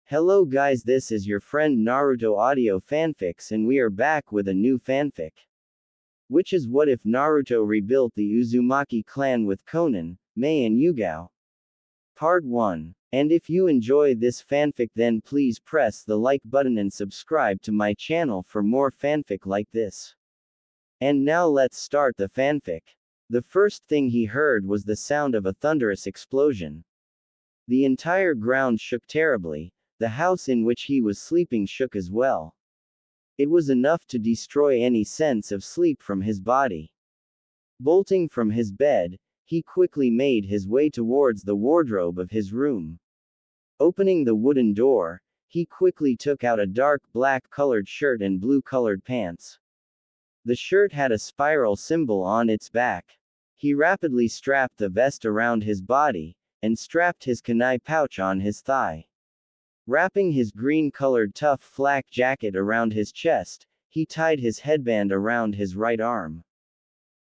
Hello guys, this is your friend Naruto Audio Fanfics and we are back with a new fanfic. Which is what if Naruto rebuilt the Uzumaki clan with Konan, Mei and Yugao? Part 1. And if you enjoy this fanfic then please press the like button and subscribe to my channel for more fanfic like this. And now let's start the fanfic. The first thing he heard was the sound of a thunderous explosion. The entire ground shook terribly. The house in which he was sleeping shook as well. It was enough to destroy any sense of sleep from his body. Bolting from his bed, he quickly made his way towards the wardrobe of his room. Opening the wooden door, he quickly took out a dark black-colored shirt and blue-colored pants. The shirt had a spiral symbol on its back. He rapidly strapped the vest around his body, and strapped his kunai pouch on his thigh. Wrapping his green-colored tough flak jacket around his chest, he tied his headband around his right arm.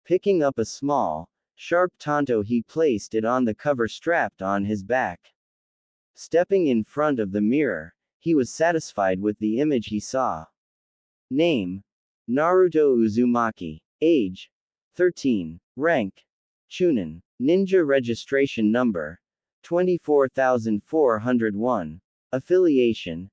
Picking up a small, sharp tanto he placed it on the cover strapped on his back. Stepping in front of the mirror, he was satisfied with the image he saw. Name: Naruto Uzumaki. Age: 13. Rank: Chunin. Ninja registration number: 24401. Affiliation: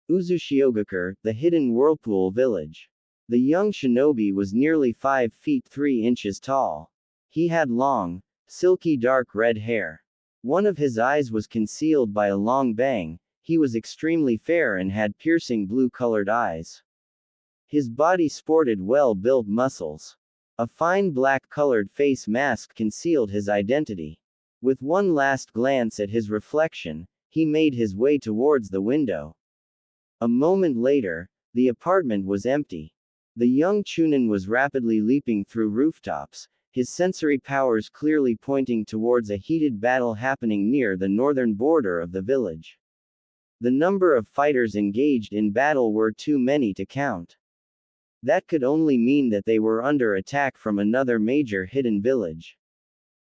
Uzushiogakure, the Hidden Whirlpool Village. The young shinobi was nearly 5 feet 3 inches tall. He had long, silky dark red hair. One of his eyes was concealed by a long bang. He was extremely fair and had piercing blue-colored eyes. His body sported well-built muscles. A fine black-colored face mask concealed his identity. With one last glance at his reflection, he made his way towards the window. A moment later, the apartment was empty. The young Chunin was rapidly leaping through rooftops, his sensory powers clearly pointing towards a heated battle happening near the northern border of the village. The number of fighters engaged in battle were too many to count. That could only mean that they were under attack from another major hidden village.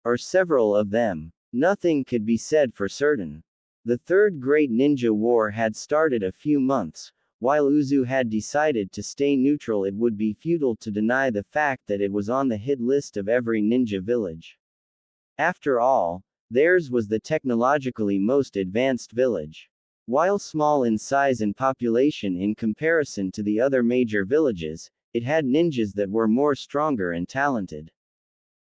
Or several of them. Nothing could be said for certain. The Third Great Ninja War had started a few months. While Uzu had decided to stay neutral, it would be futile to deny the fact that it was on the hit list of every ninja village. After all, theirs was the technologically most advanced village. While small in size and population in comparison to the other major villages, it had ninjas that were more stronger and talented.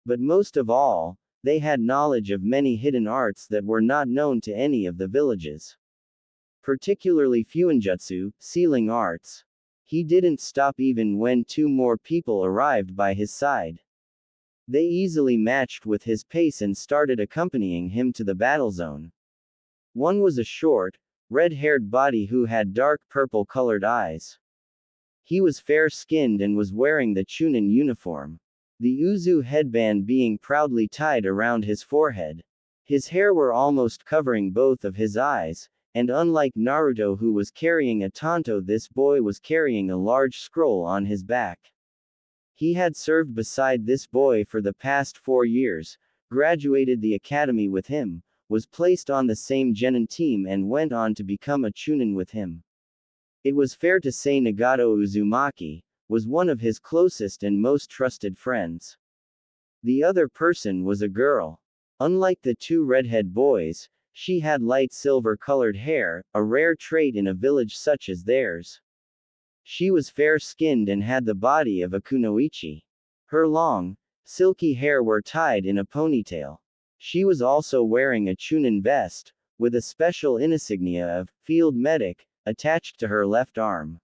But most of all, they had knowledge of many hidden arts that were not known to any of the villages. Particularly Fuinjutsu, sealing arts. He didn't stop even when 2 more people arrived by his side. They easily matched with his pace and started accompanying him to the battle zone. One was a short, red-haired body who had dark purple-colored eyes. He was fair-skinned and was wearing the Chunin uniform. The Uzu headband being proudly tied around his forehead. His hair were almost covering both of his eyes, and unlike Naruto who was carrying a tanto, this boy was carrying a large scroll on his back. He had served beside this boy for the past 4 years, graduated the academy with him, was placed on the same genin team and went on to become a Chunin with him. It was fair to say Nagato Uzumaki was one of his closest and most trusted friends. The other person was a girl. Unlike the 2 redhead boys, she had light silver-colored hair, a rare trait in a village such as theirs. She was fair-skinned and had the body of a kunoichi. Her long, silky hair were tied in a ponytail. She was also wearing a Chunin vest, with a special insignia of field medic attached to her left arm.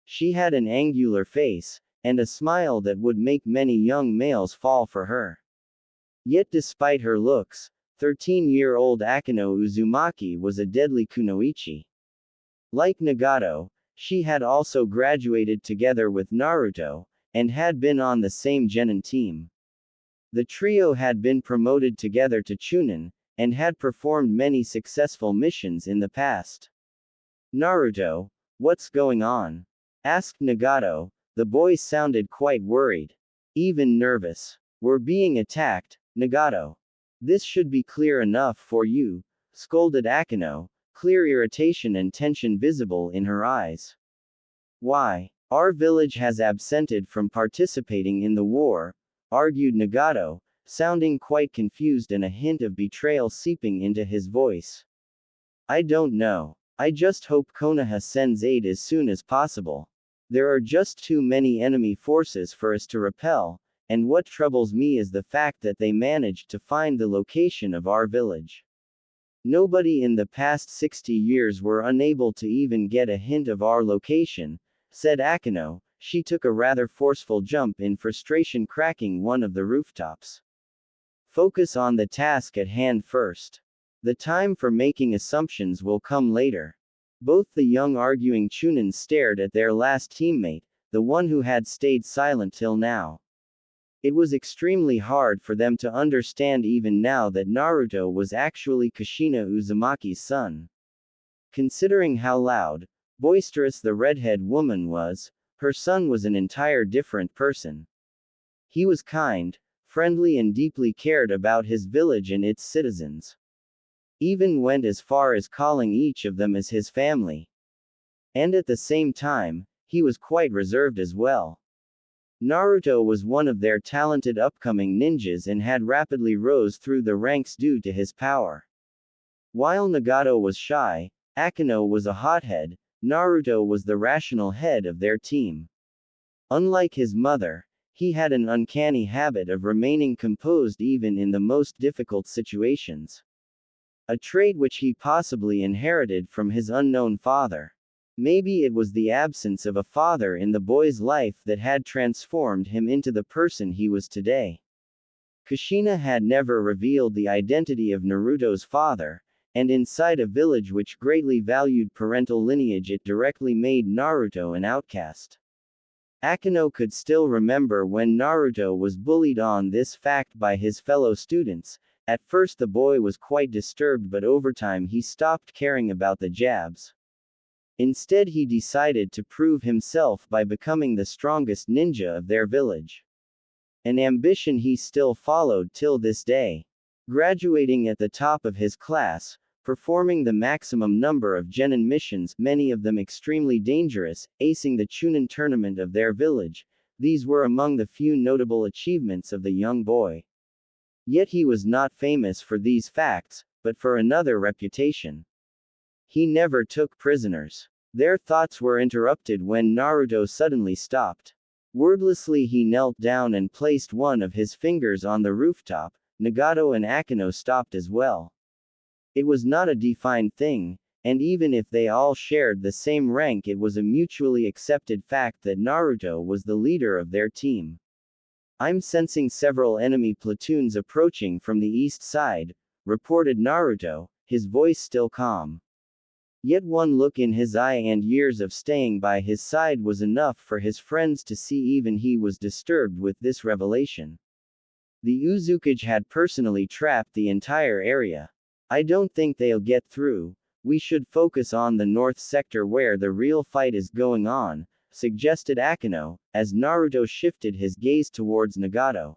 She had an angular face, and a smile that would make many young males fall for her. Yet despite her looks, 13-year-old Akino Uzumaki was a deadly kunoichi. Like Nagato, she had also graduated together with Naruto, and had been on the same genin team. The trio had been promoted together to Chunin, and had performed many successful missions in the past. Naruto, what's going on? Asked Nagato. The boy sounded quite worried. Even nervous. We're being attacked, Nagato. This should be clear enough for you, scolded Akino, clear irritation and tension visible in her eyes. Why? Our village has absented from participating in the war, argued Nagato, sounding quite confused and a hint of betrayal seeping into his voice. I don't know. I just hope Konoha sends aid as soon as possible. There are just too many enemy forces for us to repel, and what troubles me is the fact that they managed to find the location of our village. Nobody in the past 60 years were unable to even get a hint of our location, said Akino. She took a rather forceful jump in frustration, cracking one of the rooftops. Focus on the task at hand first. The time for making assumptions will come later. Both the young arguing Chunin stared at their last teammate, the one who had stayed silent till now. It was extremely hard for them to understand even now that Naruto was actually Kushina Uzumaki's son. Considering how loud, boisterous the redhead woman was, her son was an entire different person. He was kind, friendly and deeply cared about his village and its citizens. Even went as far as calling each of them as his family. And at the same time, he was quite reserved as well. Naruto was one of their talented upcoming ninjas and had rapidly rose through the ranks due to his power. While Nagato was shy, Akino was a hothead, Naruto was the rational head of their team. Unlike his mother, he had an uncanny habit of remaining composed even in the most difficult situations. A trait which he possibly inherited from his unknown father. Maybe it was the absence of a father in the boy's life that had transformed him into the person he was today. Kushina had never revealed the identity of Naruto's father, and inside a village which greatly valued parental lineage, it directly made Naruto an outcast. Akino could still remember when Naruto was bullied on this fact by his fellow students. At first the boy was quite disturbed, but over time he stopped caring about the jabs. Instead he decided to prove himself by becoming the strongest ninja of their village. An ambition he still followed till this day. Graduating at the top of his class, performing the maximum number of genin missions, many of them extremely dangerous, acing the Chunin tournament of their village, these were among the few notable achievements of the young boy. Yet he was not famous for these facts, but for another reputation. He never took prisoners. Their thoughts were interrupted when Naruto suddenly stopped. Wordlessly he knelt down and placed one of his fingers on the rooftop. Nagato and Akino stopped as well. It was not a defined thing, and even if they all shared the same rank, it was a mutually accepted fact that Naruto was the leader of their team. I'm sensing several enemy platoons approaching from the east side, reported Naruto, his voice still calm. Yet one look in his eye and years of staying by his side was enough for his friends to see even he was disturbed with this revelation. The Uzukage had personally trapped the entire area. I don't think they'll get through. We should focus on the north sector where the real fight is going on, suggested Akino, as Naruto shifted his gaze towards Nagato.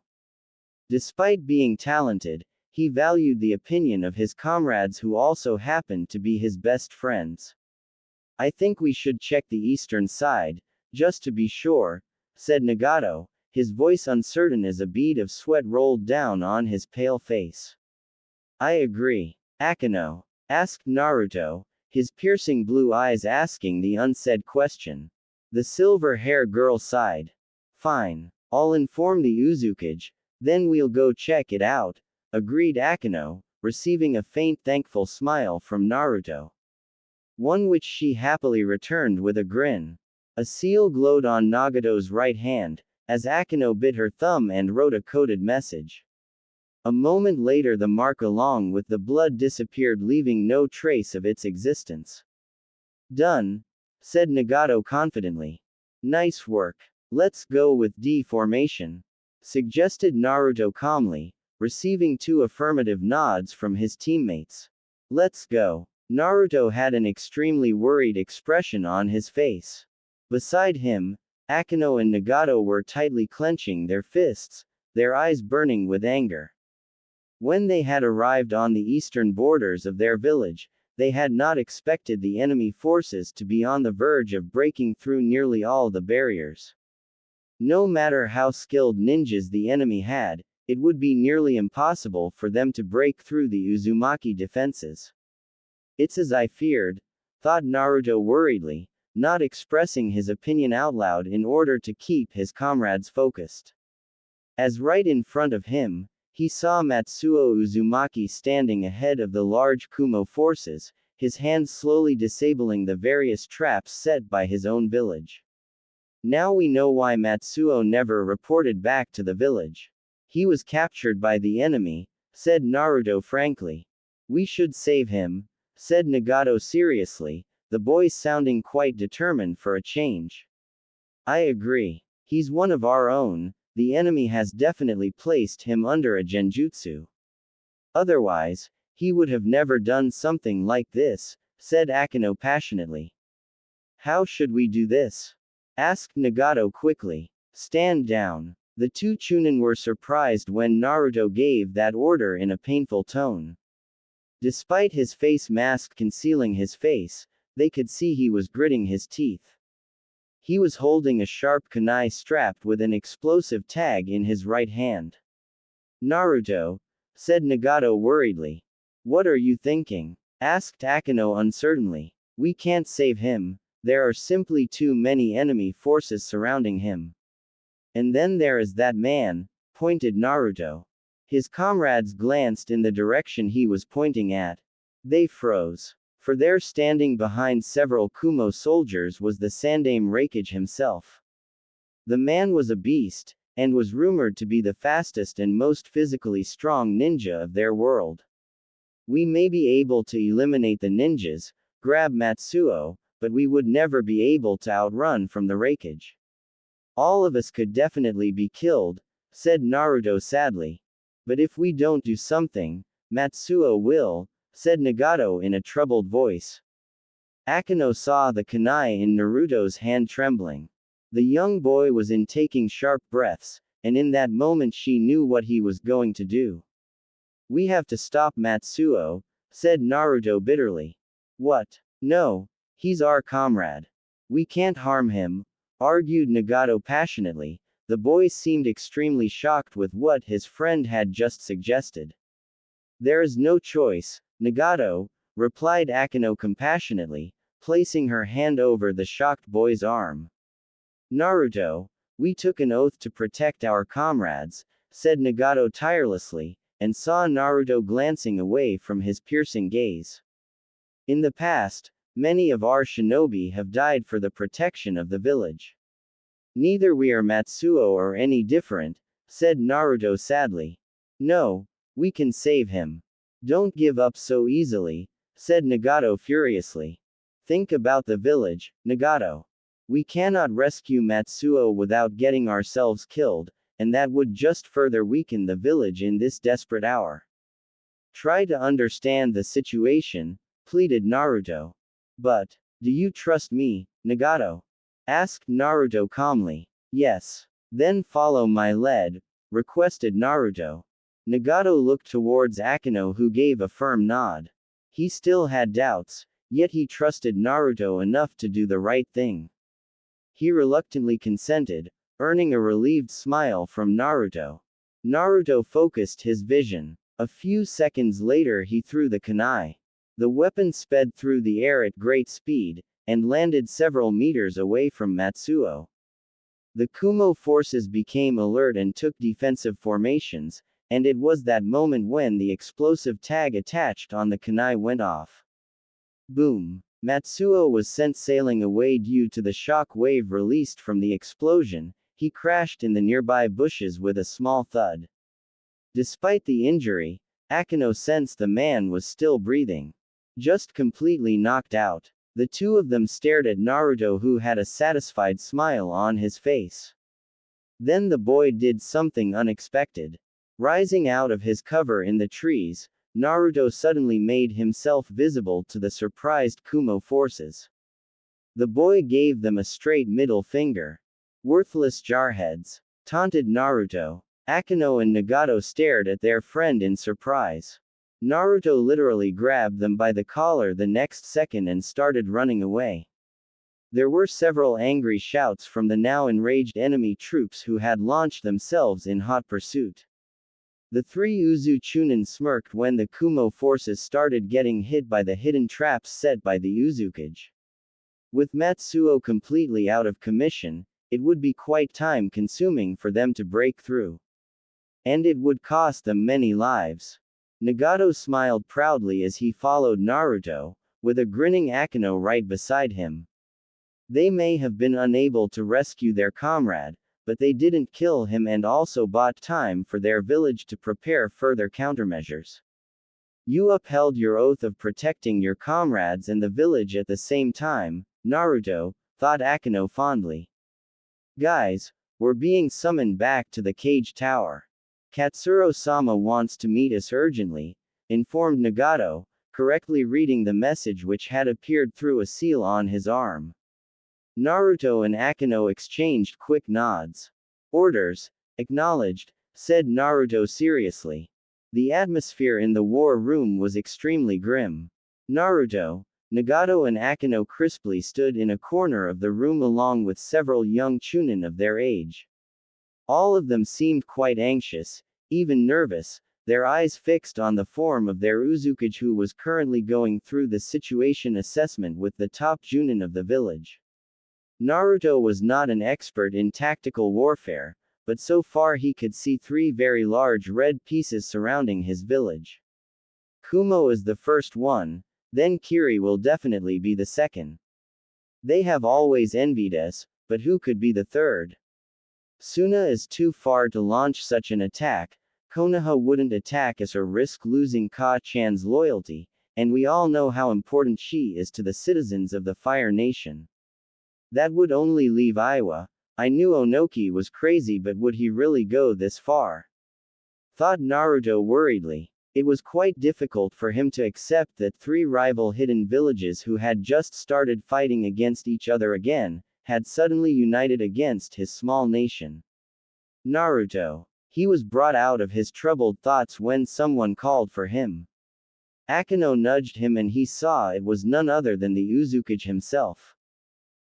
Despite being talented, he valued the opinion of his comrades who also happened to be his best friends. I think we should check the eastern side, just to be sure, said Nagato, his voice uncertain as a bead of sweat rolled down on his pale face. I agree. Akino asked Naruto, his piercing blue eyes asking the unsaid question. The silver-haired girl sighed. Fine. I'll inform the Uzukage, then we'll go check it out, agreed Akino, receiving a faint thankful smile from Naruto. One which she happily returned with a grin. A seal glowed on Nagato's right hand, as Akino bit her thumb and wrote a coded message. A moment later the mark along with the blood disappeared, leaving no trace of its existence. Done, said Nagato confidently. Nice work. Let's go with D formation, suggested Naruto calmly, receiving 2 affirmative nods from his teammates. Let's go. Naruto had an extremely worried expression on his face. Beside him, Akino and Nagato were tightly clenching their fists, their eyes burning with anger. When they had arrived on the eastern borders of their village, They had not expected the enemy forces to be on the verge of breaking through nearly all the barriers. No matter how skilled ninjas the enemy had, it would be nearly impossible for them to break through the Uzumaki defenses. It's as I feared, thought Naruto worriedly, not expressing his opinion out loud in order to keep his comrades focused. As right in front of him, he saw Matsuo Uzumaki standing ahead of the large Kumo forces, his hands slowly disabling the various traps set by his own village. Now we know why Matsuo never reported back to the village. He was captured by the enemy, said Naruto frankly. We should save him, said Nagato seriously, the boy sounding quite determined for a change. I agree. He's one of our own. The enemy has definitely placed him under a genjutsu. Otherwise, he would have never done something like this, said Akino passionately. How should we do this? Asked Nagato quickly. Stand down. The two Chunin were surprised when Naruto gave that order in a painful tone. Despite his face mask concealing his face, they could see he was gritting his teeth. He was holding a sharp kunai strapped with an explosive tag in his right hand. Naruto, said Nagato worriedly. What are you thinking? Asked Akino uncertainly. We can't save him, there are simply too many enemy forces surrounding him. And then there is that man, pointed Naruto. His comrades glanced in the direction he was pointing at. They froze. For there standing behind several Kumo soldiers was the Sandaime Raikage himself. The man was a beast, and was rumored to be the fastest and most physically strong ninja of their world. We may be able to eliminate the ninjas, grab Matsuo, but we would never be able to outrun from the Raikage. All of us could definitely be killed, said Naruto sadly. But if we don't do something, Matsuo will, said Nagato in a troubled voice. Akino saw the kunai in Naruto's hand trembling. The young boy was taking sharp breaths, and in that moment she knew what he was going to do. We have to stop Matsuo, said Naruto bitterly. What? No. He's our comrade. We can't harm him, argued Nagato passionately. The boy seemed extremely shocked with what his friend had just suggested. There is no choice, Nagato, replied Akino compassionately, placing her hand over the shocked boy's arm. Naruto, we took an oath to protect our comrades, said Nagato tirelessly, and saw Naruto glancing away from his piercing gaze. In the past, many of our shinobi have died for the protection of the village. Neither we or Matsuo are any different, said Naruto sadly. No, we can save him. Don't give up so easily, said Nagato furiously. Think about the village, Nagato. We cannot rescue Matsuo without getting ourselves killed, and that would just further weaken the village in this desperate hour. Try to understand the situation, pleaded Naruto. But, do you trust me, Nagato? Asked Naruto calmly. Yes. Then follow my lead, requested Naruto. Nagato looked towards Akino, who gave a firm nod. He still had doubts, yet he trusted Naruto enough to do the right thing. He reluctantly consented, earning a relieved smile from Naruto. Naruto focused his vision. A few seconds later he threw the kunai. The weapon sped through the air at great speed, and landed several meters away from Matsuo. The Kumo forces became alert and took defensive formations, and it was that moment when the explosive tag attached on the kunai went off. Boom! Matsuo was sent sailing away due to the shock wave released from the explosion. He crashed in the nearby bushes with a small thud. Despite the injury, Akino sensed the man was still breathing. Just completely knocked out. The two of them stared at Naruto, who had a satisfied smile on his face. Then the boy did something unexpected. Rising out of his cover in the trees, Naruto suddenly made himself visible to the surprised Kumo forces. The boy gave them a straight middle finger. Worthless jarheads, taunted Naruto. Akino and Nagato stared at their friend in surprise. Naruto literally grabbed them by the collar the next second and started running away. There were several angry shouts from the now enraged enemy troops who had launched themselves in hot pursuit. The three Uzu Chunin smirked when the Kumo forces started getting hit by the hidden traps set by the Uzukage. With Matsuo completely out of commission, it would be quite time-consuming for them to break through. And it would cost them many lives. Nagato smiled proudly as he followed Naruto, with a grinning Akino right beside him. They may have been unable to rescue their comrade, but they didn't kill him and also bought time for their village to prepare further countermeasures. You upheld your oath of protecting your comrades and the village at the same time, Naruto, thought Akino fondly. Guys, we're being summoned back to the cage tower. Katsuro-sama wants to meet us urgently, informed Nagato, correctly reading the message which had appeared through a seal on his arm. Naruto and Akino exchanged quick nods. Orders, acknowledged, said Naruto seriously. The atmosphere in the war room was extremely grim. Naruto, Nagato and Akino crisply stood in a corner of the room along with several young Chunin of their age. All of them seemed quite anxious, even nervous, their eyes fixed on the form of their Uzukage who was currently going through the situation assessment with the top Junin of the village. Naruto was not an expert in tactical warfare, but so far he could see three very large red pieces surrounding his village. Kumo is the first one, then Kiri will definitely be the second. They have always envied us, but who could be the third? Suna is too far to launch such an attack, Konoha wouldn't attack us or risk losing Ka-chan's loyalty, and we all know how important she is to the citizens of the Fire Nation. That would only leave Iwa. I knew Onoki was crazy, but would he really go this far? Thought Naruto worriedly. It was quite difficult for him to accept that three rival hidden villages who had just started fighting against each other again, had suddenly united against his small nation. Naruto. He was brought out of his troubled thoughts when someone called for him. Akino nudged him and he saw it was none other than the Uzukage himself.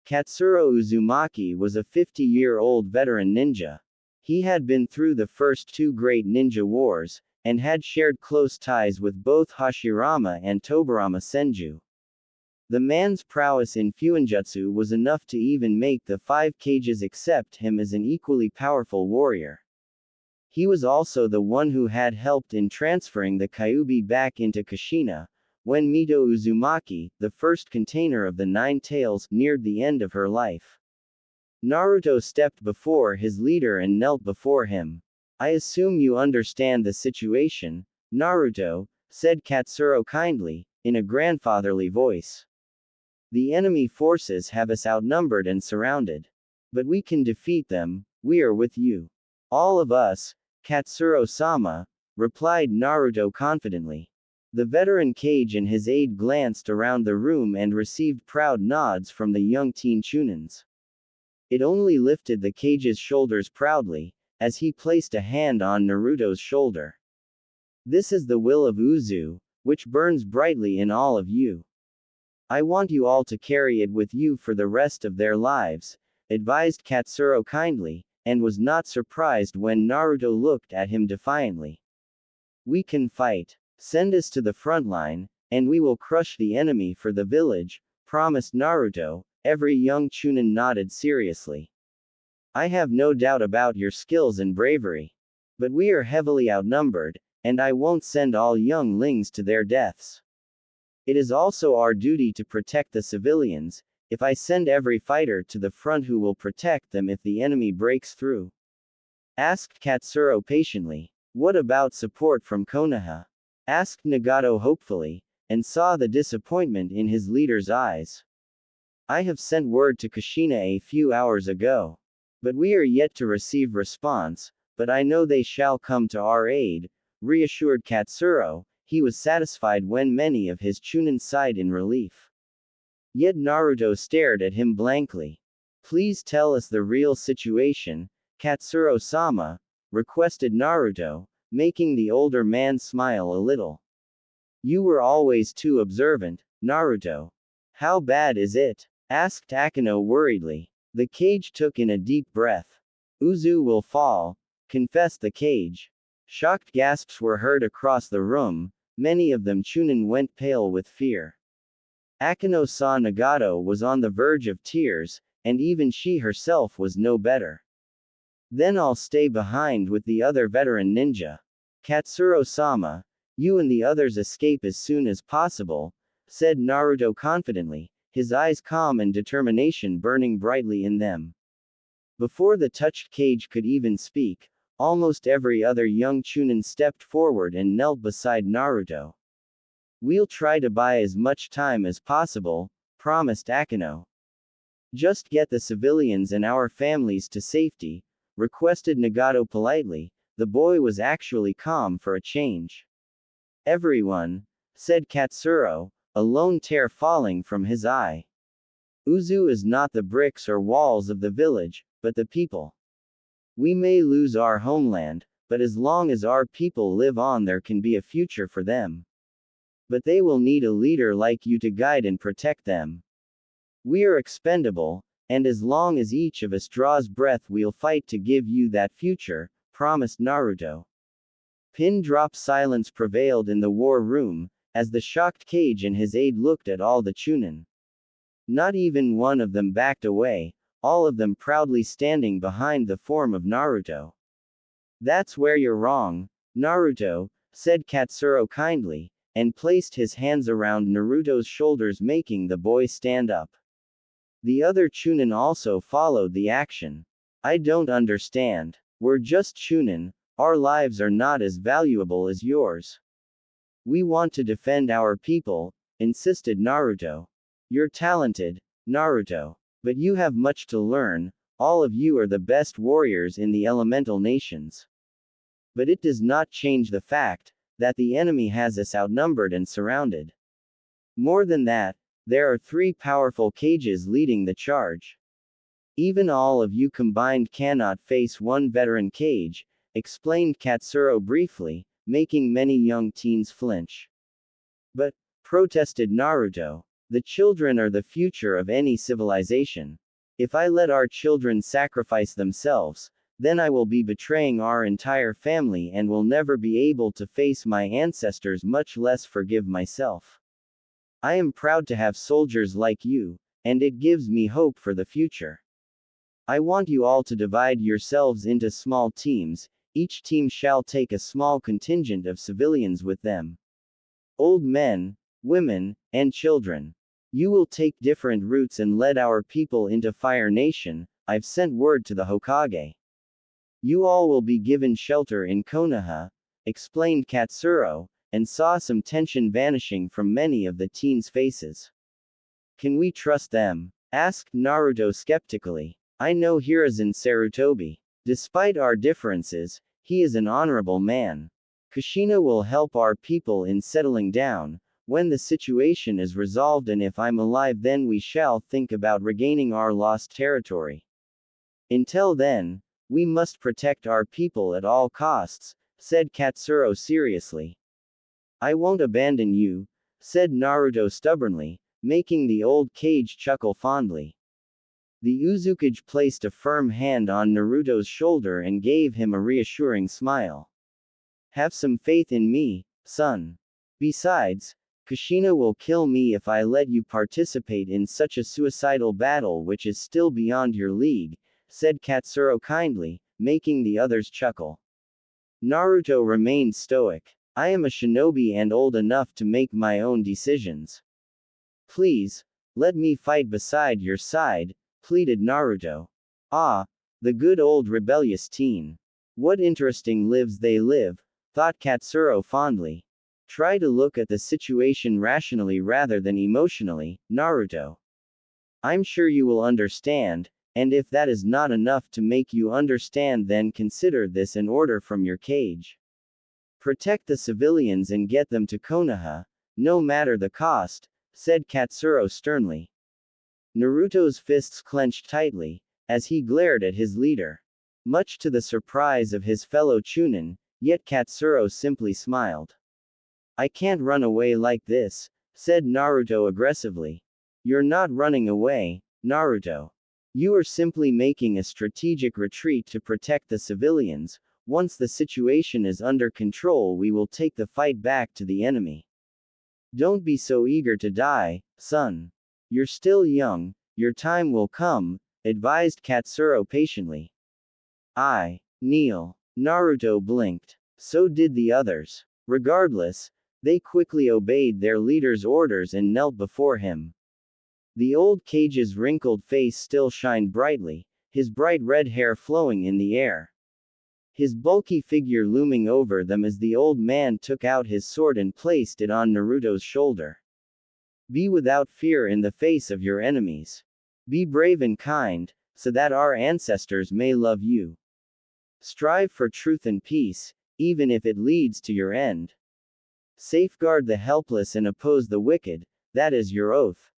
Katsuro Uzumaki was a 50-year-old veteran ninja. He had been through the first two great ninja wars, and had shared close ties with both Hashirama and Tobirama Senju. The man's prowess in Fuinjutsu was enough to even make the 5 cages accept him as an equally powerful warrior. He was also the one who had helped in transferring the Kyuubi back into Kushina, when Mito Uzumaki, the first container of the 9 tails, neared the end of her life. Naruto stepped before his leader and knelt before him. I assume you understand the situation, Naruto, said Katsuro kindly, in a grandfatherly voice. The enemy forces have us outnumbered and surrounded. But we can defeat them, we are with you. All of us, Katsuro-sama, replied Naruto confidently. The veteran Kage and his aide glanced around the room and received proud nods from the young teen Chunins. It only lifted the Kage's shoulders proudly, as he placed a hand on Naruto's shoulder. This is the will of Uzu, which burns brightly in all of you. I want you all to carry it with you for the rest of their lives, advised Katsuro kindly, and was not surprised when Naruto looked at him defiantly. We can fight. Send us to the front line, and we will crush the enemy for the village, promised Naruto. Every young Chunin nodded seriously. I have no doubt about your skills and bravery. But we are heavily outnumbered, and I won't send all young lings to their deaths. It is also our duty to protect the civilians. If I send every fighter to the front, who will protect them if the enemy breaks through? Asked Katsuro patiently. What about support from Konoha? Asked Nagato hopefully, and saw the disappointment in his leader's eyes. I have sent word to Kushina a few hours ago. But we are yet to receive response, but I know they shall come to our aid, reassured Katsuro. He was satisfied when many of his Chunin sighed in relief. Yet Naruto stared at him blankly. Please tell us the real situation, Katsuro-sama, requested Naruto, making the older man smile a little. You were always too observant, Naruto. How bad is it? Asked Akino worriedly. The cage took in a deep breath. Uzu will fall, confessed the cage. Shocked gasps were heard across the room, many of them Chunin went pale with fear. Akino saw Nagato was on the verge of tears, and even she herself was no better. Then I'll stay behind with the other veteran ninja. Katsuro-sama, you and the others escape as soon as possible, said Naruto confidently, his eyes calm and determination burning brightly in them. Before the touched cage could even speak, almost every other young Chunin stepped forward and knelt beside Naruto. We'll try to buy as much time as possible, promised Akino. Just get the civilians and our families to safety, requested Nagato politely. The boy was actually calm for a change. Everyone, said Katsuro, a lone tear falling from his eye. Uzu is not the bricks or walls of the village, but the people. We may lose our homeland, but as long as our people live on, there can be a future for them. But they will need a leader like you to guide and protect them. We are expendable, and as long as each of us draws breath, we'll fight to give you that future, promised Naruto. Pin-drop silence prevailed in the war room, as the shocked cage and his aide looked at all the Chunin. Not even one of them backed away, all of them proudly standing behind the form of Naruto. That's where you're wrong, Naruto, said Katsuro kindly, and placed his hands around Naruto's shoulders, making the boy stand up. The other Chunin also followed the action. I don't understand. We're just Chunin, our lives are not as valuable as yours. We want to defend our people, insisted Naruto. You're talented, Naruto. But you have much to learn, all of you are the best warriors in the elemental nations. But it does not change the fact that the enemy has us outnumbered and surrounded. More than that, there are 3 powerful cages leading the charge. Even all of you combined cannot face one veteran cage, explained Katsuro briefly, making many young teens flinch. But, protested Naruto, the children are the future of any civilization. If I let our children sacrifice themselves, then I will be betraying our entire family and will never be able to face my ancestors, much less forgive myself. I am proud to have soldiers like you, and it gives me hope for the future. I want you all to divide yourselves into small teams, each team shall take a small contingent of civilians with them. Old men, women, and children. You will take different routes and lead our people into Fire Nation. I've sent word to the Hokage. You all will be given shelter in Konoha, explained Katsuro, and saw some tension vanishing from many of the teens' faces. Can we trust them? Asked Naruto skeptically. I know Hiruzen Sarutobi. Despite our differences, he is an honorable man. Kushina will help our people in settling down. When the situation is resolved and if I'm alive, then we shall think about regaining our lost territory. Until then, we must protect our people at all costs, said Katsuro seriously. I won't abandon you, said Naruto stubbornly, making the old cage chuckle fondly. The Uzukage placed a firm hand on Naruto's shoulder and gave him a reassuring smile. Have some faith in me, son. Besides, Kushina will kill me if I let you participate in such a suicidal battle which is still beyond your league, said Katsuro kindly, making the others chuckle. Naruto remained stoic. I am a shinobi and old enough to make my own decisions. Please, let me fight beside your side, pleaded Naruto. Ah, the good old rebellious teen. What interesting lives they live, thought Katsuro fondly. Try to look at the situation rationally rather than emotionally, Naruto. I'm sure you will understand, and if that is not enough to make you understand, then consider this an order from your cage. Protect the civilians and get them to Konoha, no matter the cost, said Katsuro sternly. Naruto's fists clenched tightly, as he glared at his leader. Much to the surprise of his fellow Chunin, yet Katsuro simply smiled. I can't run away like this, said Naruto aggressively. You're not running away, Naruto. You are simply making a strategic retreat to protect the civilians. Once the situation is under control, we will take the fight back to the enemy. Don't be so eager to die, son. You're still young, your time will come, advised Katsuro patiently. I kneel. Naruto blinked. So did the others. Regardless, they quickly obeyed their leader's orders and knelt before him. The old Kage's wrinkled face still shined brightly, his bright red hair flowing in the air. His bulky figure looming over them as the old man took out his sword and placed it on Naruto's shoulder. Be without fear in the face of your enemies. Be brave and kind, so that our ancestors may love you. Strive for truth and peace, even if it leads to your end. Safeguard the helpless and oppose the wicked, that is your oath.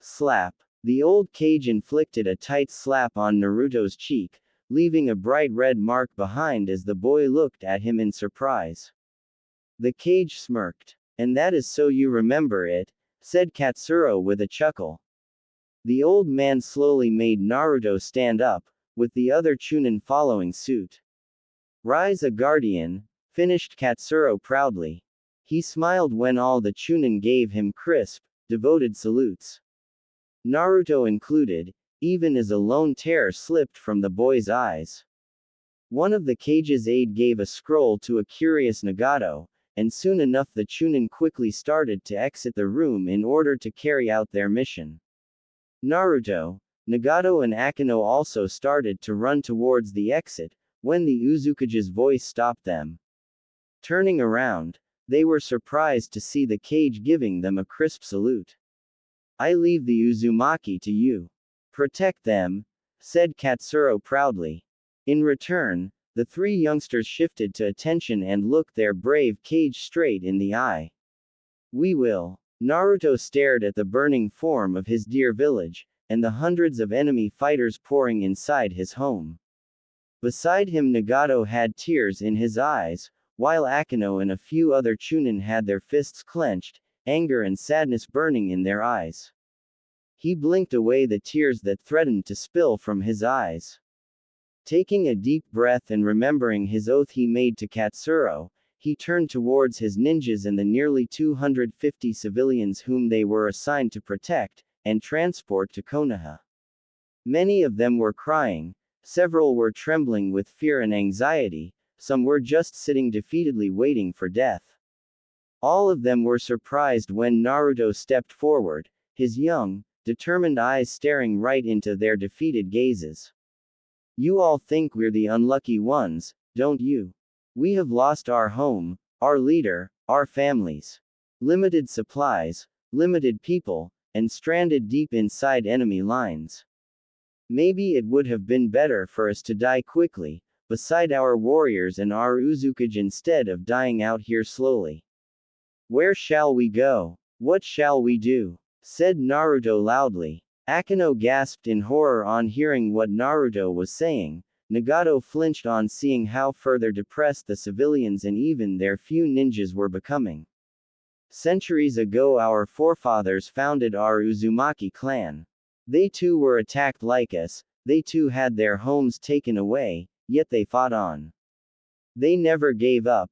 Slap. The old Kage inflicted a tight slap on Naruto's cheek, leaving a bright red mark behind as the boy looked at him in surprise. The Kage smirked. And that is so you remember it, said Katsuro with a chuckle. The old man slowly made Naruto stand up, with the other Chunin following suit. Rise a guardian, finished Katsuro proudly. He smiled when all the Chunin gave him crisp, devoted salutes. Naruto included, even as a lone tear slipped from the boy's eyes. One of the Kage's aide gave a scroll to a curious Nagato, and soon enough the Chunin quickly started to exit the room in order to carry out their mission. Naruto, Nagato and Akino also started to run towards the exit, when the Uzukage's voice stopped them. Turning around, they were surprised to see the Kage giving them a crisp salute. I leave the Uzumaki to you. Protect them, said Katsuro proudly. In return, the three youngsters shifted to attention and looked their brave Kage straight in the eye. We will. Naruto stared at the burning form of his dear village, and the hundreds of enemy fighters pouring inside his home. Beside him Nagato had tears in his eyes, while Akino and a few other Chunin had their fists clenched, anger and sadness burning in their eyes. He blinked away the tears that threatened to spill from his eyes. Taking a deep breath and remembering his oath he made to Katsuro, he turned towards his ninjas and the nearly 250 civilians whom they were assigned to protect and transport to Konoha. Many of them were crying, several were trembling with fear and anxiety, some were just sitting defeatedly waiting for death. All of them were surprised when Naruto stepped forward, his young, determined eyes staring right into their defeated gazes. You all think we're the unlucky ones, don't you? We have lost our home, our leader, our families. Limited supplies, limited people, and stranded deep inside enemy lines. Maybe it would have been better for us to die quickly, beside our warriors and our Uzukage instead of dying out here slowly. Where shall we go? What shall we do? Said Naruto loudly. Akino gasped in horror on hearing what Naruto was saying. Nagato flinched on seeing how further depressed the civilians and even their few ninjas were becoming. Centuries ago our forefathers founded our Uzumaki clan. They too were attacked like us, they too had their homes taken away, yet they fought on. They never gave up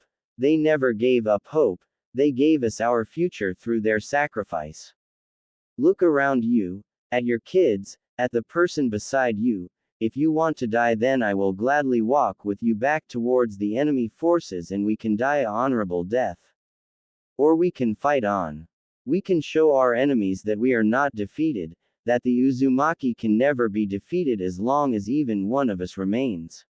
hope, they gave us our future through their sacrifice. Look around you, at your kids, at the person beside you. If you want to die, then I will gladly walk with you back towards the enemy forces and we can die a honorable death. Or we can fight on. We can show our enemies that we are not defeated, that the Uzumaki can never be defeated as long as even one of us remains.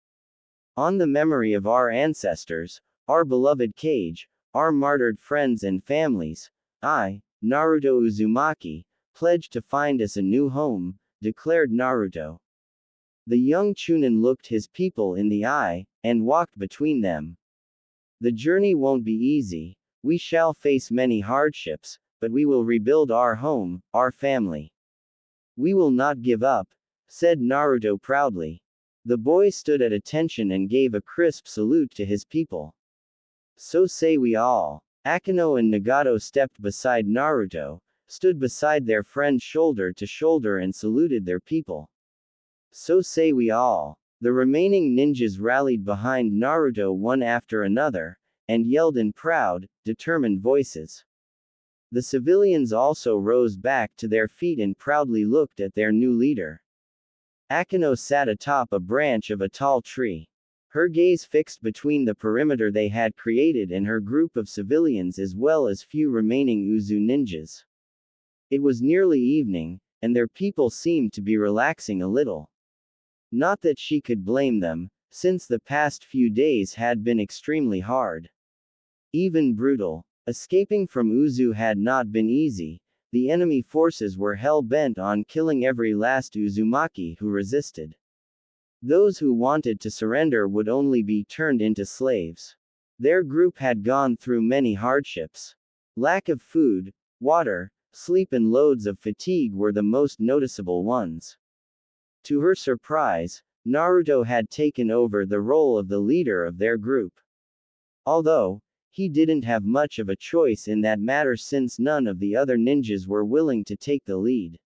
On the memory of our ancestors, our beloved Kage, our martyred friends and families, I, Naruto Uzumaki, pledge to find us a new home, declared Naruto. The young Chunin looked his people in the eye, and walked between them. The journey won't be easy, we shall face many hardships, but we will rebuild our home, our family. We will not give up, said Naruto proudly. The boy stood at attention and gave a crisp salute to his people. So say we all. Akino and Nagato stepped beside Naruto, stood beside their friend shoulder to shoulder and saluted their people. So say we all. The remaining ninjas rallied behind Naruto one after another, and yelled in proud, determined voices. The civilians also rose back to their feet and proudly looked at their new leader. Akino sat atop a branch of a tall tree. Her gaze fixed between the perimeter they had created and her group of civilians as well as few remaining Uzu ninjas. It was nearly evening, and their people seemed to be relaxing a little. Not that she could blame them, since the past few days had been extremely hard. Even brutal. Escaping from Uzu had not been easy. The enemy forces were hell-bent on killing every last Uzumaki who resisted. Those who wanted to surrender would only be turned into slaves. Their group had gone through many hardships. Lack of food, water, sleep and loads of fatigue were the most noticeable ones. To her surprise, Naruto had taken over the role of the leader of their group. Although, he didn't have much of a choice in that matter since none of the other ninjas were willing to take the lead.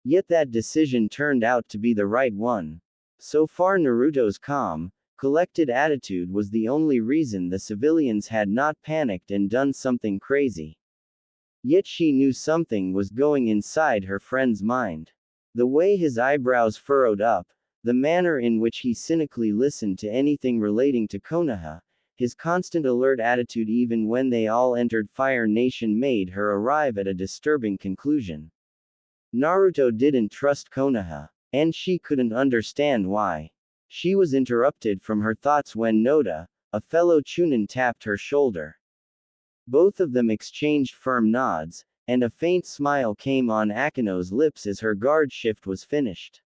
Yet that decision turned out to be the right one. So far Naruto's calm, collected attitude was the only reason the civilians had not panicked and done something crazy. Yet she knew something was going inside her friend's mind. The way his eyebrows furrowed up, the manner in which he cynically listened to anything relating to Konoha, his constant alert attitude even when they all entered Fire Nation made her arrive at a disturbing conclusion. Naruto didn't trust Konoha, and she couldn't understand why. She was interrupted from her thoughts when Noda, a fellow Chunin, tapped her shoulder. Both of them exchanged firm nods, and a faint smile came on Akino's lips as her guard shift was finished.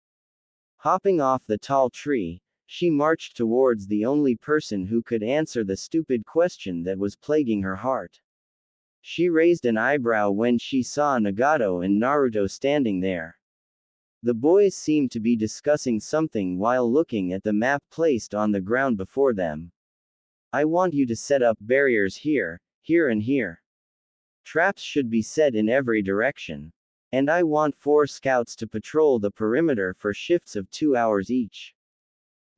Hopping off the tall tree, she marched towards the only person who could answer the stupid question that was plaguing her heart. She raised an eyebrow when she saw Nagato and Naruto standing there. The boys seemed to be discussing something while looking at the map placed on the ground before them. I want you to set up barriers here, here and here. Traps should be set in every direction. And I want 4 scouts to patrol the perimeter for shifts of 2 hours each.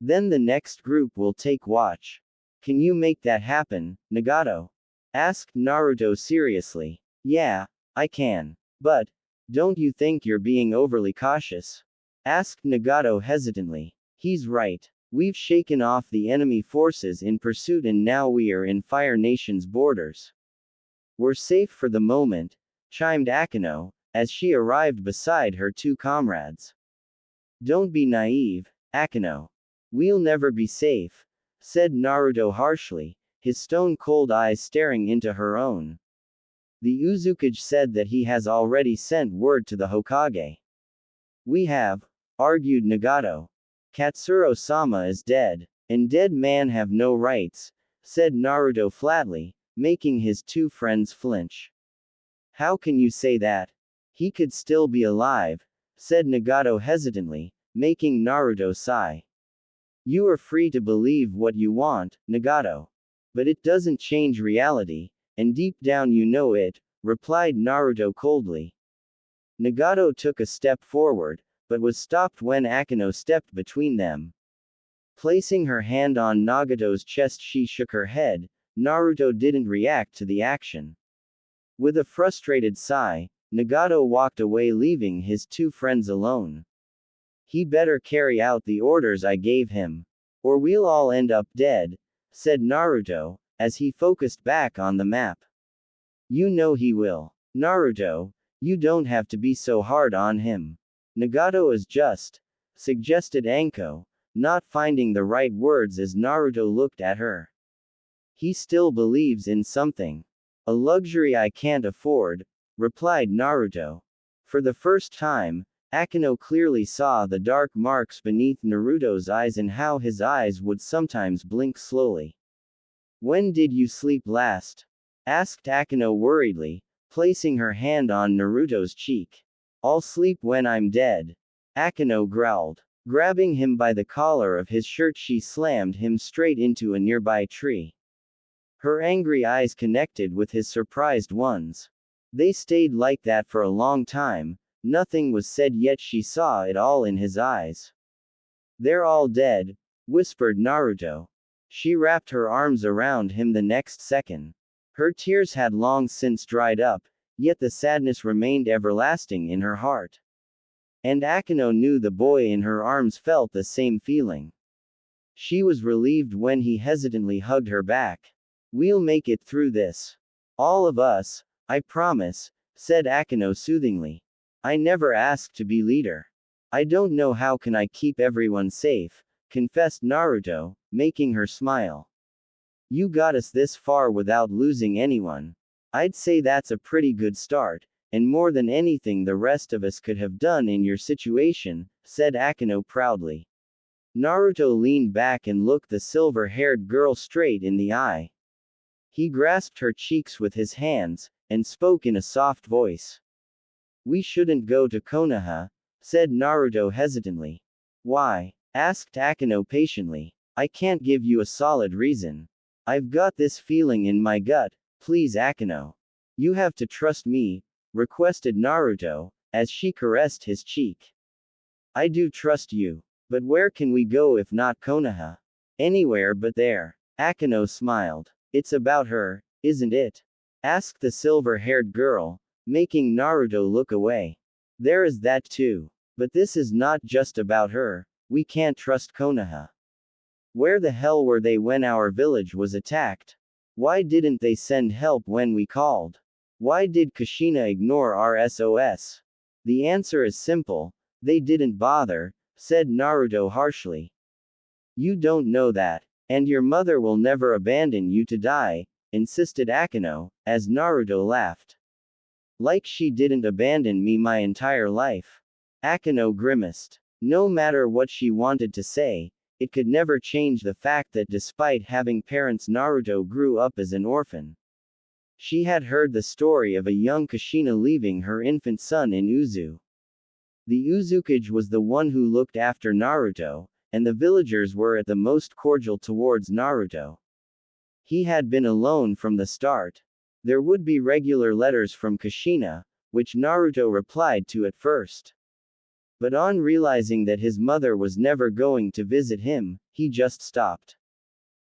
Then the next group will take watch. Can you make that happen, Nagato? Asked Naruto seriously. Yeah, I can. But, don't you think you're being overly cautious? Asked Nagato hesitantly. He's right. We've shaken off the enemy forces in pursuit and now we are in Fire Nation's borders. We're safe for the moment, chimed Akino, as she arrived beside her 2 comrades. Don't be naive, Akino. We'll never be safe, said Naruto harshly, his stone-cold eyes staring into her own. The Uzukage said that he has already sent word to the Hokage. We have, argued Nagato. Katsuro-sama is dead, and dead men have no rights, said Naruto flatly, making his 2 friends flinch. How can you say that? He could still be alive, said Nagato hesitantly, making Naruto sigh. You are free to believe what you want, Nagato. But it doesn't change reality, and deep down you know it, replied Naruto coldly. Nagato took a step forward, but was stopped when Akino stepped between them. Placing her hand on Nagato's chest, she shook her head. Naruto didn't react to the action. With a frustrated sigh, Nagato walked away, leaving his 2 friends alone. He better carry out the orders I gave him. Or we'll all end up dead, said Naruto, as he focused back on the map. You know he will. Naruto, you don't have to be so hard on him. Nagato is just, suggested Anko, not finding the right words as Naruto looked at her. He still believes in something. A luxury I can't afford, replied Naruto. For the first time, Akino clearly saw the dark marks beneath Naruto's eyes and how his eyes would sometimes blink slowly. When did you sleep last? Asked Akino worriedly, placing her hand on Naruto's cheek. I'll sleep when I'm dead. Akino growled. Grabbing him by the collar of his shirt, she slammed him straight into a nearby tree. Her angry eyes connected with his surprised ones. They stayed like that for a long time. Nothing was said, yet she saw it all in his eyes. "They're all dead," whispered Naruto. She wrapped her arms around him the next second. Her tears had long since dried up, yet the sadness remained everlasting in her heart. And Akino knew the boy in her arms felt the same feeling. She was relieved when he hesitantly hugged her back. "We'll make it through this. All of us, I promise," said Akino soothingly. "I never asked to be leader. I don't know how can I keep everyone safe," confessed Naruto, making her smile. "You got us this far without losing anyone. I'd say that's a pretty good start, and more than anything the rest of us could have done in your situation," said Akino proudly. Naruto leaned back and looked the silver-haired girl straight in the eye. He grasped her cheeks with his hands, and spoke in a soft voice. "We shouldn't go to Konoha," said Naruto hesitantly. "Why?" asked Akino patiently. "I can't give you a solid reason. I've got this feeling in my gut, please Akino. You have to trust me," requested Naruto, as she caressed his cheek. "I do trust you. But where can we go if not Konoha?" "Anywhere but there." Akino smiled. "It's about her, isn't it?" asked the silver-haired girl, making Naruto look away. "There is that too. But this is not just about her. We can't trust Konoha. Where the hell were they when our village was attacked? Why didn't they send help when we called? Why did Kushina ignore our SOS? The answer is simple. They didn't bother," said Naruto harshly. "You don't know that. And your mother will never abandon you to die," insisted Akino, as Naruto laughed. "Like she didn't abandon me my entire life." Akino grimaced. No matter what she wanted to say, it could never change the fact that despite having parents, Naruto grew up as an orphan. She had heard the story of a young Kushina leaving her infant son in Uzu. The Uzukage was the one who looked after Naruto, and the villagers were at the most cordial towards Naruto. He had been alone from the start. There would be regular letters from Kushina, which Naruto replied to at first. But on realizing that his mother was never going to visit him, he just stopped.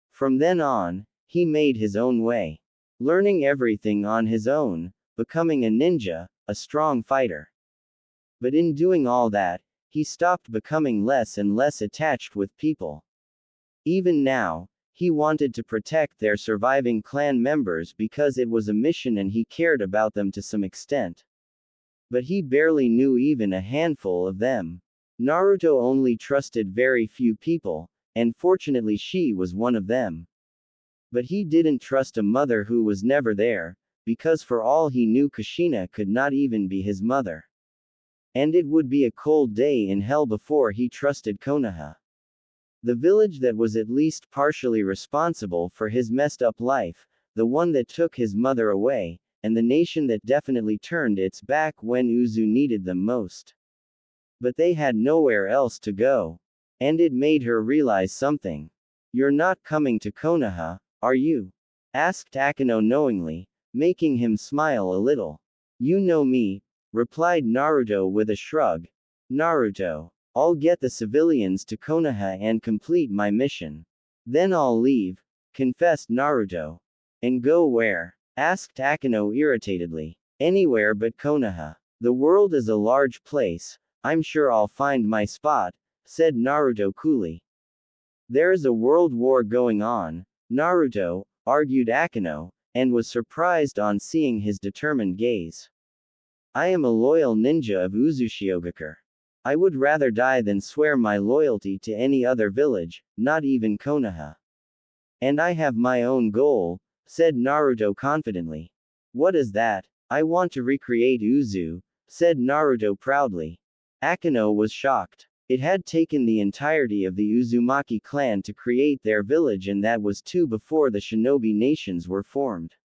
From then on, he made his own way. Learning everything on his own, becoming a ninja, a strong fighter. But in doing all that, he stopped becoming less and less attached with people. Even now, he wanted to protect their surviving clan members because it was a mission and he cared about them to some extent. But he barely knew even a handful of them. Naruto only trusted very few people, and fortunately she was one of them. But he didn't trust a mother who was never there, because for all he knew Kushina could not even be his mother. And it would be a cold day in hell before he trusted Konoha. The village that was at least partially responsible for his messed up life, the one that took his mother away, and the nation that definitely turned its back when Uzu needed them most. But they had nowhere else to go. And it made her realize something. "You're not coming to Konoha, are you?" asked Akino knowingly, making him smile a little. "You know me," replied Naruto with a shrug. "Naruto, I'll get the civilians to Konoha and complete my mission. Then I'll leave," confessed Naruto. "And go where?" asked Akino irritatedly. "Anywhere but Konoha. The world is a large place. I'm sure I'll find my spot," said Naruto coolly. "There is a world war going on, Naruto," argued Akino, and was surprised on seeing his determined gaze. "I am a loyal ninja of Uzumaki. I would rather die than swear my loyalty to any other village, not even Konoha. And I have my own goal," said Naruto confidently. "What is that?" "I want to recreate Uzu," said Naruto proudly. Akino was shocked. It had taken the entirety of the Uzumaki clan to create their village, and that was too before the shinobi nations were formed.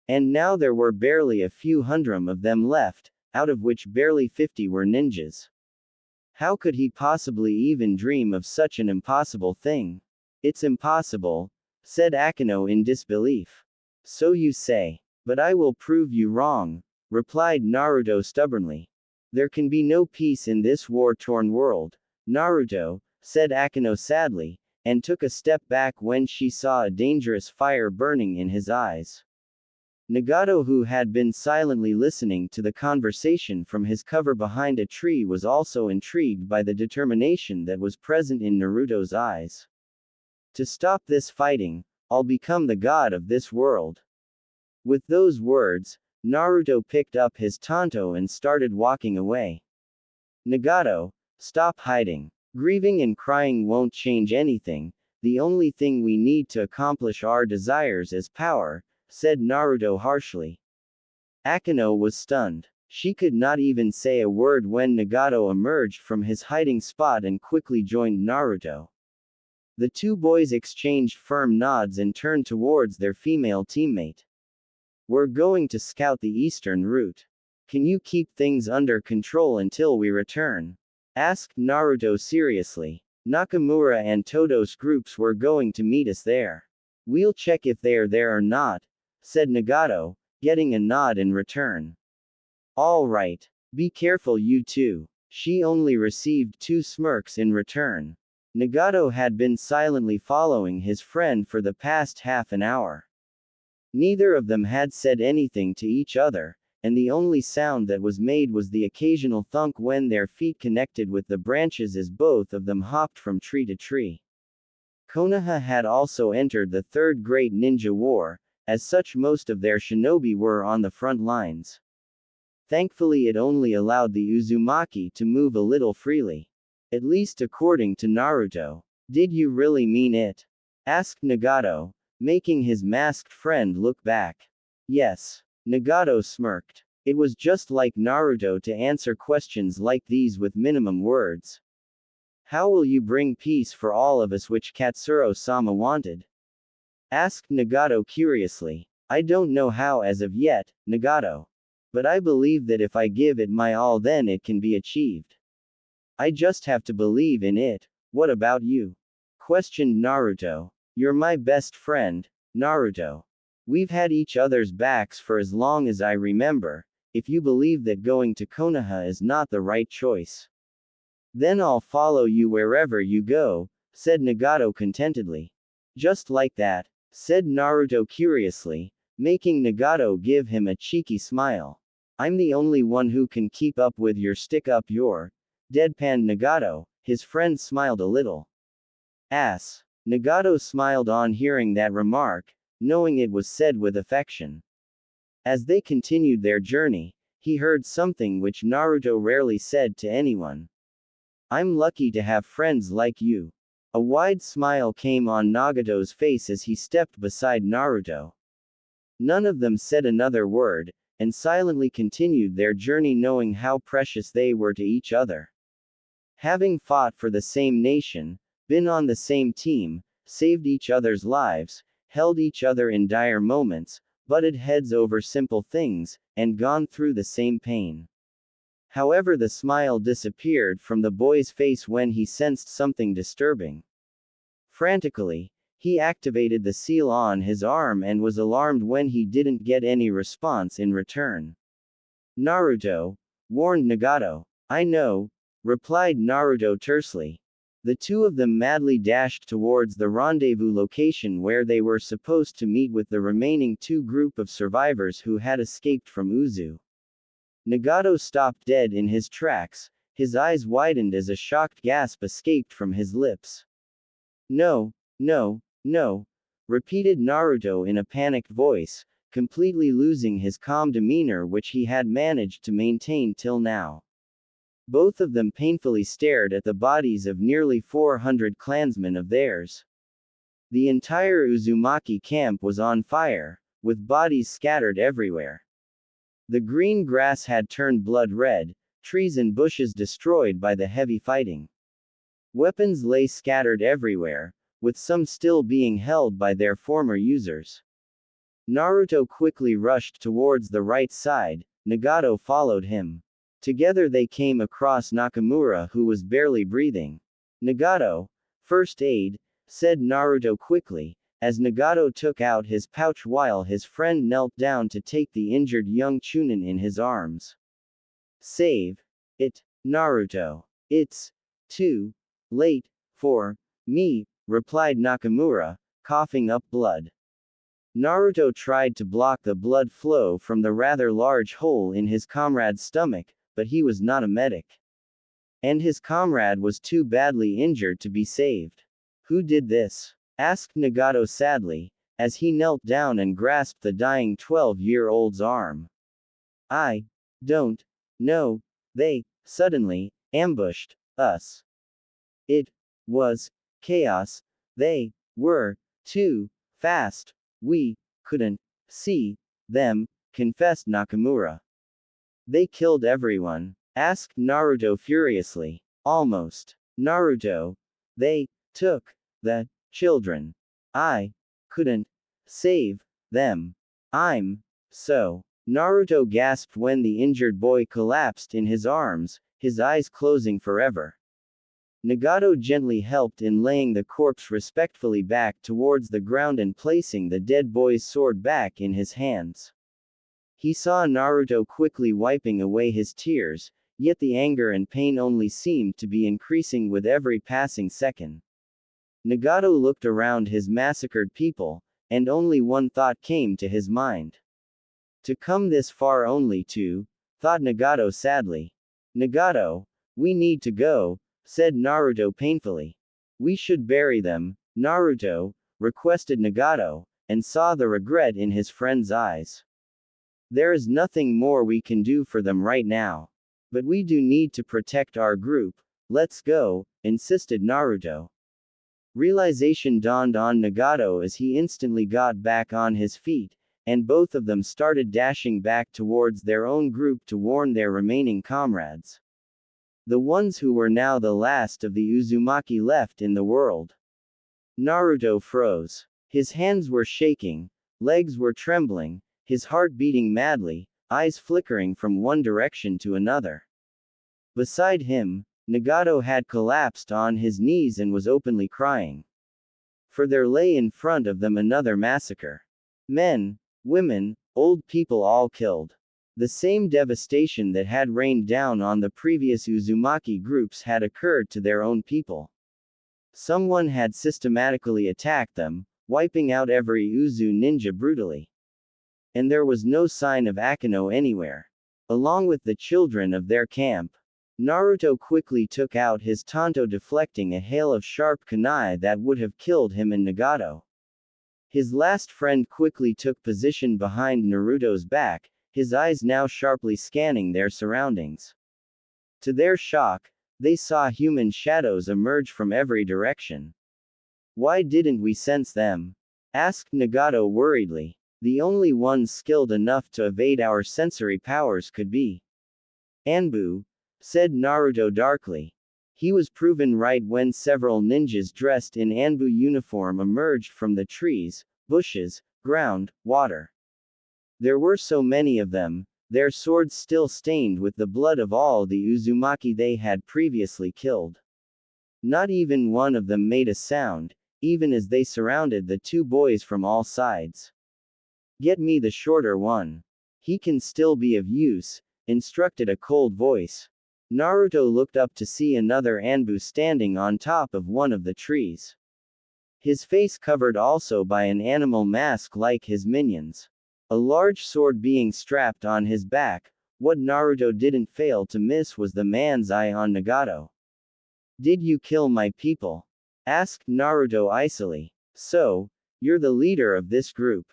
And now there were barely a few hundred of them left, out of which barely 50 were ninjas. How could he possibly even dream of such an impossible thing? "It's impossible," said Akino in disbelief. So you say. But I will prove you wrong, replied Naruto stubbornly. There can be no peace in this war-torn world, Naruto, said Akino sadly, and took a step back when she saw a dangerous fire burning in his eyes. Nagato, who had been silently listening to the conversation from his cover behind a tree, was also intrigued by the determination that was present in Naruto's eyes. To stop this fighting, I'll become the god of this world. With those words, Naruto picked up his tanto and started walking away. Nagato, stop hiding. Grieving and crying won't change anything. The only thing we need to accomplish our desires is power, said Naruto harshly. Akino was stunned. She could not even say a word when Nagato emerged from his hiding spot and quickly joined Naruto. The two boys exchanged firm nods and turned towards their female teammate. We're going to scout the eastern route. Can you keep things under control until we return? Asked Naruto seriously. Nakamura and Todo's groups were going to meet us there. We'll check if they're there or not, said Nagato, getting a nod in return. All right. Be careful you two. She only received 2 smirks in return. Nagato had been silently following his friend for the past half an hour. Neither of them had said anything to each other, and the only sound that was made was the occasional thunk when their feet connected with the branches as both of them hopped from tree to tree. Konoha had also entered the Third Great Ninja War, as such most of their shinobi were on the front lines. Thankfully it only allowed the Uzumaki to move a little freely. At least according to Naruto. Did you really mean it? Asked Nagato, making his masked friend look back. Yes. Nagato smirked. It was just like Naruto to answer questions like these with minimum words. How will you bring peace for all of us, which Katsuro-sama wanted? Asked Nagato curiously. I don't know how as of yet, Nagato. But I believe that if I give it my all then it can be achieved. I just have to believe in it. What about you? Questioned Naruto. You're my best friend, Naruto. We've had each other's backs for as long as I remember. If you believe that going to Konoha is not the right choice, then I'll follow you wherever you go, said Nagato contentedly. Just like that, said Naruto curiously, making Nagato give him a cheeky smile. I'm the only one who can keep up with your stick up your deadpan Nagato. His friend smiled a little. Ass. Nagato smiled on hearing that remark, knowing it was said with affection. As they continued their journey, he heard something which Naruto rarely said to anyone. I'm lucky to have friends like you. A wide smile came on Nagato's face as he stepped beside Naruto. None of them said another word, and silently continued their journey knowing how precious they were to each other. Having fought for the same nation, been on the same team, saved each other's lives, held each other in dire moments, butted heads over simple things, and gone through the same pain. However, the smile disappeared from the boy's face when he sensed something disturbing. Frantically, he activated the seal on his arm and was alarmed when he didn't get any response in return. Naruto, warned Nagato. I know, replied Naruto tersely. The two of them madly dashed towards the rendezvous location where they were supposed to meet with the remaining 2 group of survivors who had escaped from Uzu. Nagato stopped dead in his tracks, his eyes widened as a shocked gasp escaped from his lips. No, no, no, repeated Naruto in a panicked voice, completely losing his calm demeanor which he had managed to maintain till now. Both of them painfully stared at the bodies of nearly 400 clansmen of theirs. The entire Uzumaki camp was on fire, with bodies scattered everywhere. The green grass had turned blood red, trees and bushes destroyed by the heavy fighting. Weapons lay scattered everywhere, with some still being held by their former users. Naruto quickly rushed towards the right side, Nagato followed him. Together they came across Nakamura who was barely breathing. Nagato, first aid, said Naruto quickly, as Nagato took out his pouch while his friend knelt down to take the injured young Chunin in his arms. Save it, Naruto. It's too late for me, replied Nakamura, coughing up blood. Naruto tried to block the blood flow from the rather large hole in his comrade's stomach, but he was not a medic. And his comrade was too badly injured to be saved. Who did this? Asked Nagato sadly, as he knelt down and grasped the dying 12-year-old's arm. I don't know. They suddenly ambushed us. It was chaos. They were too fast. We couldn't see them, confessed Nakamura. They killed everyone? Asked Naruto furiously. Almost. Naruto. They took the children. I couldn't save them. I'm so. Naruto gasped when the injured boy collapsed in his arms, his eyes closing forever. Nagato gently helped in laying the corpse respectfully back towards the ground and placing the dead boy's sword back in his hands. He saw Naruto quickly wiping away his tears, yet the anger and pain only seemed to be increasing with every passing second. Nagato looked around his massacred people, and only one thought came to his mind. To come this far only to, thought Nagato sadly. Nagato, we need to go, said Naruto painfully. We should bury them, Naruto, requested Nagato, and saw the regret in his friend's eyes. There is nothing more we can do for them right now. But we do need to protect our group. Let's go, insisted Naruto. Realization dawned on Nagato as he instantly got back on his feet, and both of them started dashing back towards their own group to warn their remaining comrades. The ones who were now the last of the Uzumaki left in the world. Naruto froze. His hands were shaking, legs were trembling, his heart beating madly, eyes flickering from one direction to another. Beside him, Nagato had collapsed on his knees and was openly crying. For there lay in front of them another massacre. Men, women, old people all killed. The same devastation that had rained down on the previous Uzumaki groups had occurred to their own people. Someone had systematically attacked them, wiping out every Uzu ninja brutally. And there was no sign of Akeno anywhere. Along with the children of their camp, Naruto quickly took out his tanto, deflecting a hail of sharp kunai that would have killed him and Nagato. His last friend quickly took position behind Naruto's back, his eyes now sharply scanning their surroundings. To their shock, they saw human shadows emerge from every direction. Why didn't we sense them? Asked Nagato worriedly. The only ones skilled enough to evade our sensory powers could be Anbu, said Naruto darkly. He was proven right when several ninjas dressed in Anbu uniform emerged from the trees, bushes, ground, water. There were so many of them, their swords still stained with the blood of all the Uzumaki they had previously killed. Not even one of them made a sound, even as they surrounded the two boys from all sides. Get me the shorter one. He can still be of use, instructed a cold voice. Naruto looked up to see another Anbu standing on top of one of the trees. His face covered also by an animal mask like his minions. A large sword being strapped on his back. What Naruto didn't fail to miss was the man's eye on Nagato. Did you kill my people? Asked Naruto icily. So, you're the leader of this group.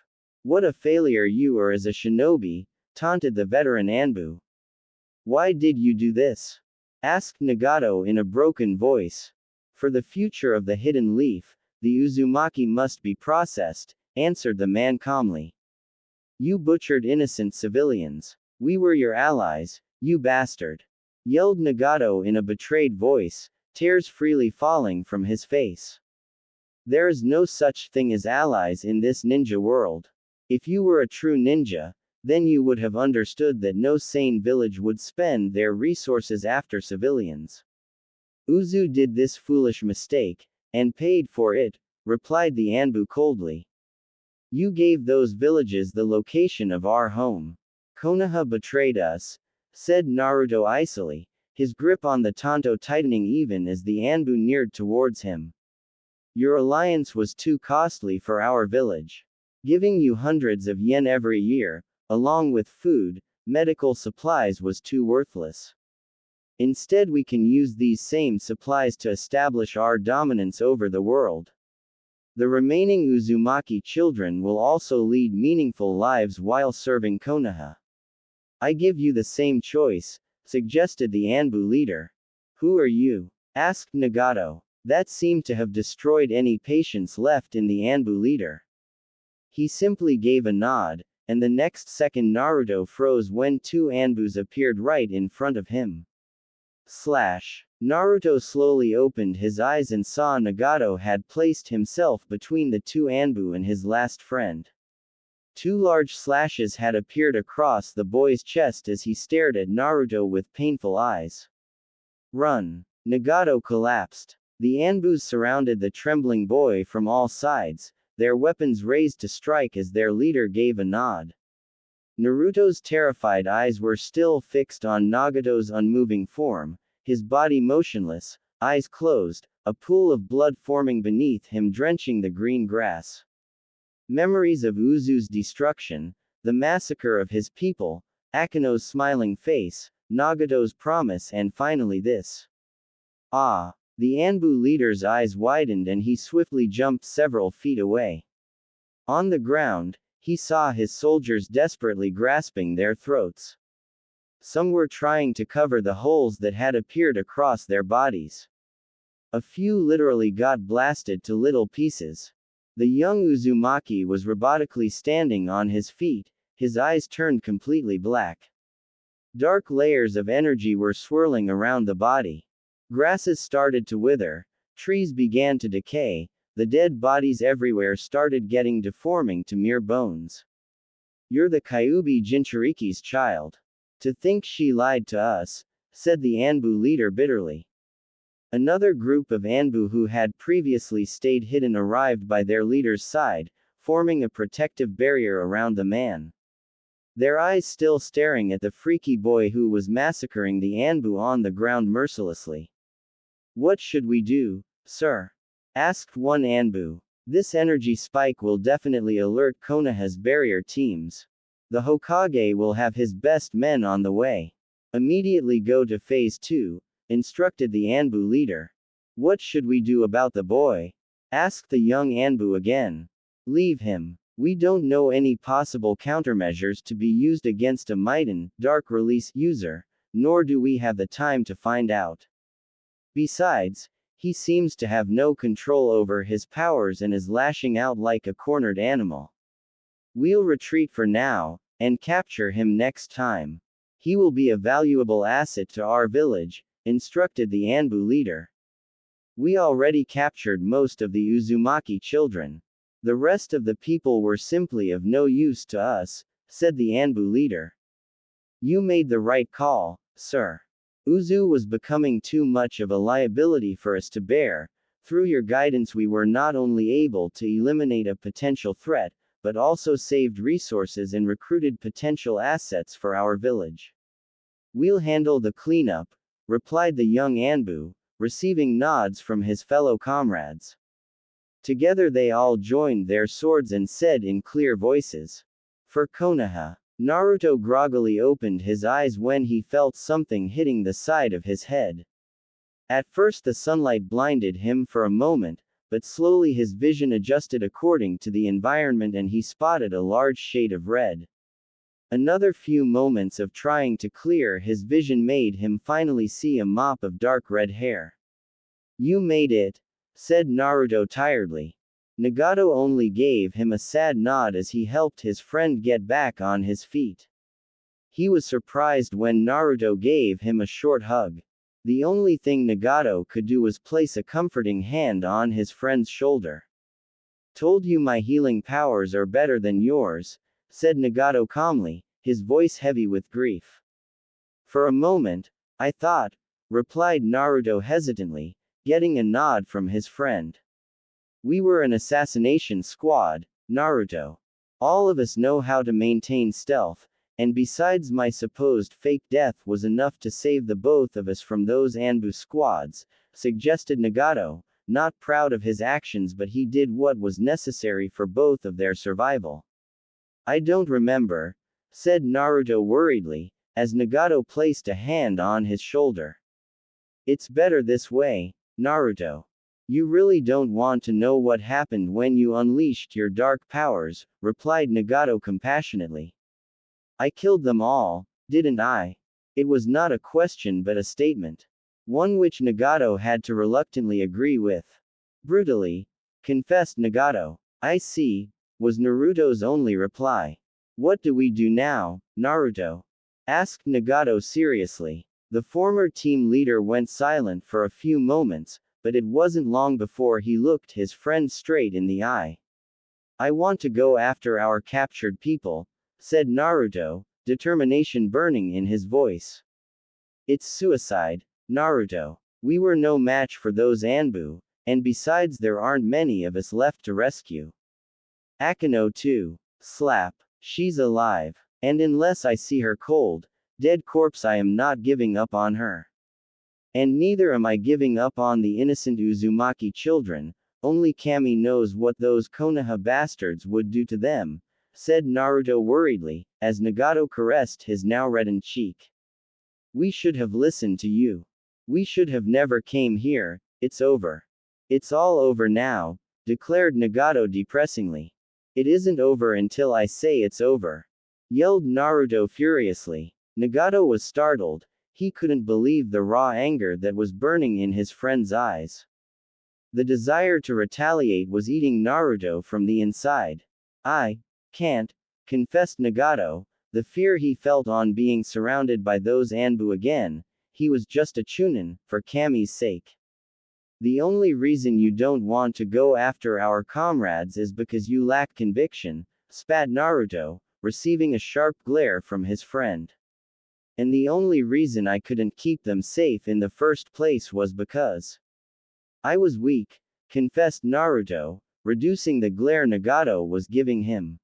What a failure you are as a shinobi, taunted the veteran Anbu. Why did you do this? Asked Nagato in a broken voice. For the future of the hidden leaf, the Uzumaki must be processed, answered the man calmly. You butchered innocent civilians. We were your allies, you bastard. Yelled Nagato in a betrayed voice, tears freely falling from his face. There is no such thing as allies in this ninja world. If you were a true ninja, then you would have understood that no sane village would spend their resources after civilians. Uzu did this foolish mistake, and paid for it, replied the Anbu coldly. You gave those villages the location of our home. Konoha betrayed us, said Naruto icily, his grip on the tanto tightening even as the Anbu neared towards him. Your alliance was too costly for our village. Giving you hundreds of yen every year, along with food, medical supplies was too worthless. Instead we can use these same supplies to establish our dominance over the world. The remaining Uzumaki children will also lead meaningful lives while serving Konoha. I give you the same choice, suggested the Anbu leader. Who are you? Asked Nagato. That seemed to have destroyed any patience left in the Anbu leader. He simply gave a nod, and the next second Naruto froze when two Anbus appeared right in front of him. Naruto slowly opened his eyes and saw Nagato had placed himself between the two Anbu and his last friend. Two large slashes had appeared across the boy's chest as he stared at Naruto with painful eyes. Run! Nagato collapsed. The Anbus surrounded the trembling boy from all sides, their weapons raised to strike as their leader gave a nod. Naruto's terrified eyes were still fixed on Nagato's unmoving form, his body motionless, eyes closed, a pool of blood forming beneath him drenching the green grass. Memories of Uzu's destruction, the massacre of his people, Akino's smiling face, Nagato's promise and finally this. Ah! The Anbu leader's eyes widened and he swiftly jumped several feet away. On the ground, he saw his soldiers desperately grasping their throats. Some were trying to cover the holes that had appeared across their bodies. A few literally got blasted to little pieces. The young Uzumaki was robotically standing on his feet, his eyes turned completely black. Dark layers of energy were swirling around the body. Grasses started to wither, trees began to decay, the dead bodies everywhere started getting deforming to mere bones. You're the Kyuubi Jinchuriki's child. To think she lied to us, said the Anbu leader bitterly. Another group of Anbu who had previously stayed hidden arrived by their leader's side, forming a protective barrier around the man. Their eyes still staring at the freaky boy who was massacring the Anbu on the ground mercilessly. What should we do, sir? Asked one Anbu. This energy spike will definitely alert Konoha's barrier teams. The Hokage will have his best men on the way. Immediately go to phase 2, instructed the Anbu leader. What should we do about the boy? Asked the young Anbu again. Leave him. We don't know any possible countermeasures to be used against a Maiden, Dark Release user, nor do we have the time to find out. Besides, he seems to have no control over his powers and is lashing out like a cornered animal. We'll retreat for now, and capture him next time. He will be a valuable asset to our village, instructed the Anbu leader. We already captured most of the Uzumaki children. The rest of the people were simply of no use to us, said the Anbu leader. You made the right call, sir. Uzu was becoming too much of a liability for us to bear. Through your guidance we were not only able to eliminate a potential threat, but also saved resources and recruited potential assets for our village. We'll handle the cleanup, replied the young Anbu, receiving nods from his fellow comrades. Together they all joined their swords and said in clear voices. For Konoha. Naruto groggily opened his eyes when he felt something hitting the side of his head. At first the sunlight blinded him for a moment, but slowly his vision adjusted according to the environment and he spotted a large shade of red. Another few moments of trying to clear his vision made him finally see a mop of dark red hair. You made it, said Naruto tiredly. Nagato only gave him a sad nod as he helped his friend get back on his feet. He was surprised when Naruto gave him a short hug. The only thing Nagato could do was place a comforting hand on his friend's shoulder. Told you my healing powers are better than yours, said Nagato calmly, his voice heavy with grief. For a moment, I thought, replied Naruto hesitantly, getting a nod from his friend. We were an assassination squad, Naruto. All of us know how to maintain stealth, and besides my supposed fake death was enough to save the both of us from those Anbu squads, suggested Nagato, not proud of his actions but he did what was necessary for both of their survival. I don't remember, said Naruto worriedly, as Nagato placed a hand on his shoulder. It's better this way, Naruto. You really don't want to know what happened when you unleashed your dark powers, replied Nagato compassionately. I killed them all, didn't I? It was not a question but a statement. One which Nagato had to reluctantly agree with. Brutally, confessed Nagato. I see, was Naruto's only reply. What do we do now, Naruto? Asked Nagato seriously. The former team leader went silent for a few moments, but it wasn't long before he looked his friend straight in the eye. I want to go after our captured people, said Naruto, determination burning in his voice. It's suicide, Naruto. We were no match for those Anbu, and besides there aren't many of us left to rescue. Akino too. Slap. She's alive. And unless I see her cold, dead corpse I am not giving up on her. And neither am I giving up on the innocent Uzumaki children, only Kami knows what those Konoha bastards would do to them, said Naruto worriedly, as Nagato caressed his now reddened cheek. We should have listened to you. We should have never came here, it's over. It's all over now, declared Nagato depressingly. It isn't over until I say it's over, yelled Naruto furiously. Nagato was startled. He couldn't believe the raw anger that was burning in his friend's eyes. The desire to retaliate was eating Naruto from the inside. I can't, confessed Nagato, the fear he felt on being surrounded by those Anbu again. He was just a chunin, for Kami's sake. The only reason you don't want to go after our comrades is because you lack conviction, spat Naruto, receiving a sharp glare from his friend. And the only reason I couldn't keep them safe in the first place was because I was weak, confessed Naruto, reducing the glare Nagato was giving him.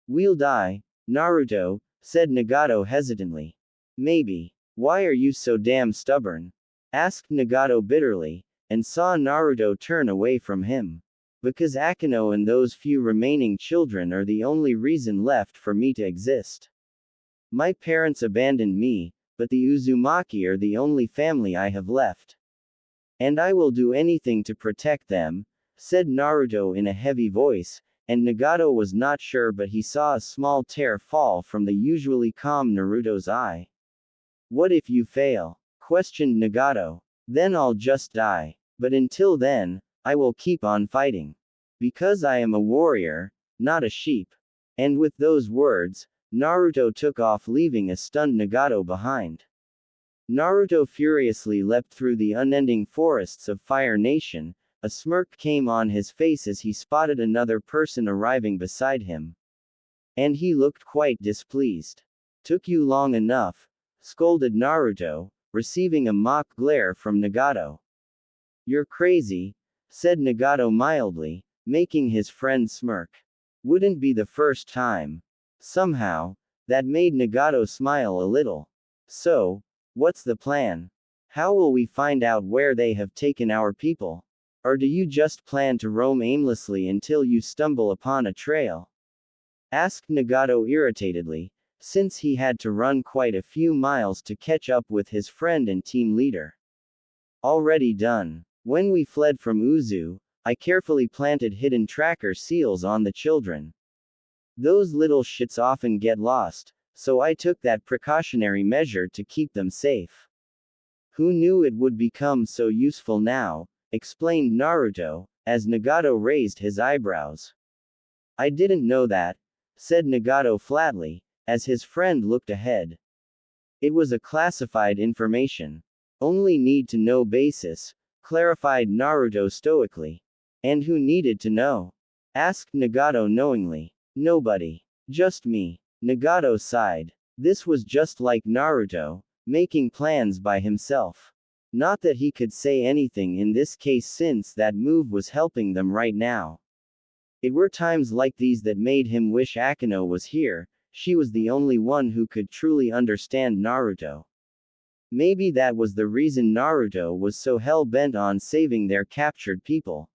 We'll die, Naruto, said Nagato hesitantly. Maybe. Why are you so damn stubborn? Asked Nagato bitterly, and saw Naruto turn away from him. Because Akino and those few remaining children are the only reason left for me to exist. My parents abandoned me, but the Uzumaki are the only family I have left. And I will do anything to protect them, said Naruto in a heavy voice, and Nagato was not sure but he saw a small tear fall from the usually calm Naruto's eye. What if you fail? Questioned Nagato. Then I'll just die. But until then, I will keep on fighting. Because I am a warrior, not a sheep. And with those words, Naruto took off leaving a stunned Nagato behind. Naruto furiously leapt through the unending forests of Fire Nation. A smirk came on his face as he spotted another person arriving beside him. And he looked quite displeased. Took you long enough, scolded Naruto, receiving a mock glare from Nagato. You're crazy, said Nagato mildly, making his friend smirk. Wouldn't be the first time. Somehow, that made Nagato smile a little. So, what's the plan? How will we find out where they have taken our people? Or do you just plan to roam aimlessly until you stumble upon a trail? Asked Nagato irritatedly, since he had to run quite a few miles to catch up with his friend and team leader. Already done. When we fled from Uzu, I carefully planted hidden tracker seals on the children. Those little shits often get lost, so I took that precautionary measure to keep them safe. Who knew it would become so useful now, explained Naruto, as Nagato raised his eyebrows. I didn't know that, said Nagato flatly, as his friend looked ahead. It was a classified information. Only need to know basis, clarified Naruto stoically. And who needed to know? Asked Nagato knowingly. Nobody. Just me. Nagato sighed. This was just like Naruto, making plans by himself. Not that he could say anything in this case since that move was helping them right now. It were times like these that made him wish Akino was here. She was the only one who could truly understand Naruto. Maybe that was the reason Naruto was so hell-bent on saving their captured people.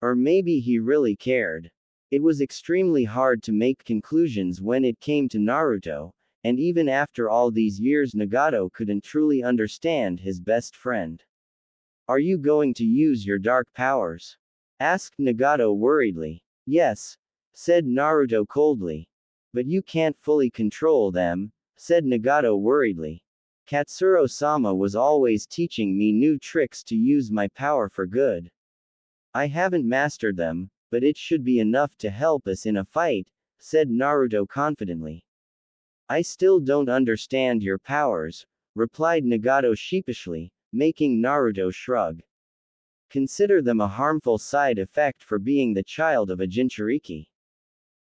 Or maybe he really cared. It was extremely hard to make conclusions when it came to Naruto, and even after all these years Nagato couldn't truly understand his best friend. Are you going to use your dark powers? Asked Nagato worriedly. Yes, said Naruto coldly. But you can't fully control them, said Nagato worriedly. Katsuro-sama was always teaching me new tricks to use my power for good. I haven't mastered them, but it should be enough to help us in a fight, said Naruto confidently. I still don't understand your powers, replied Nagato sheepishly, making Naruto shrug. Consider them a harmful side effect for being the child of a Jinchuriki.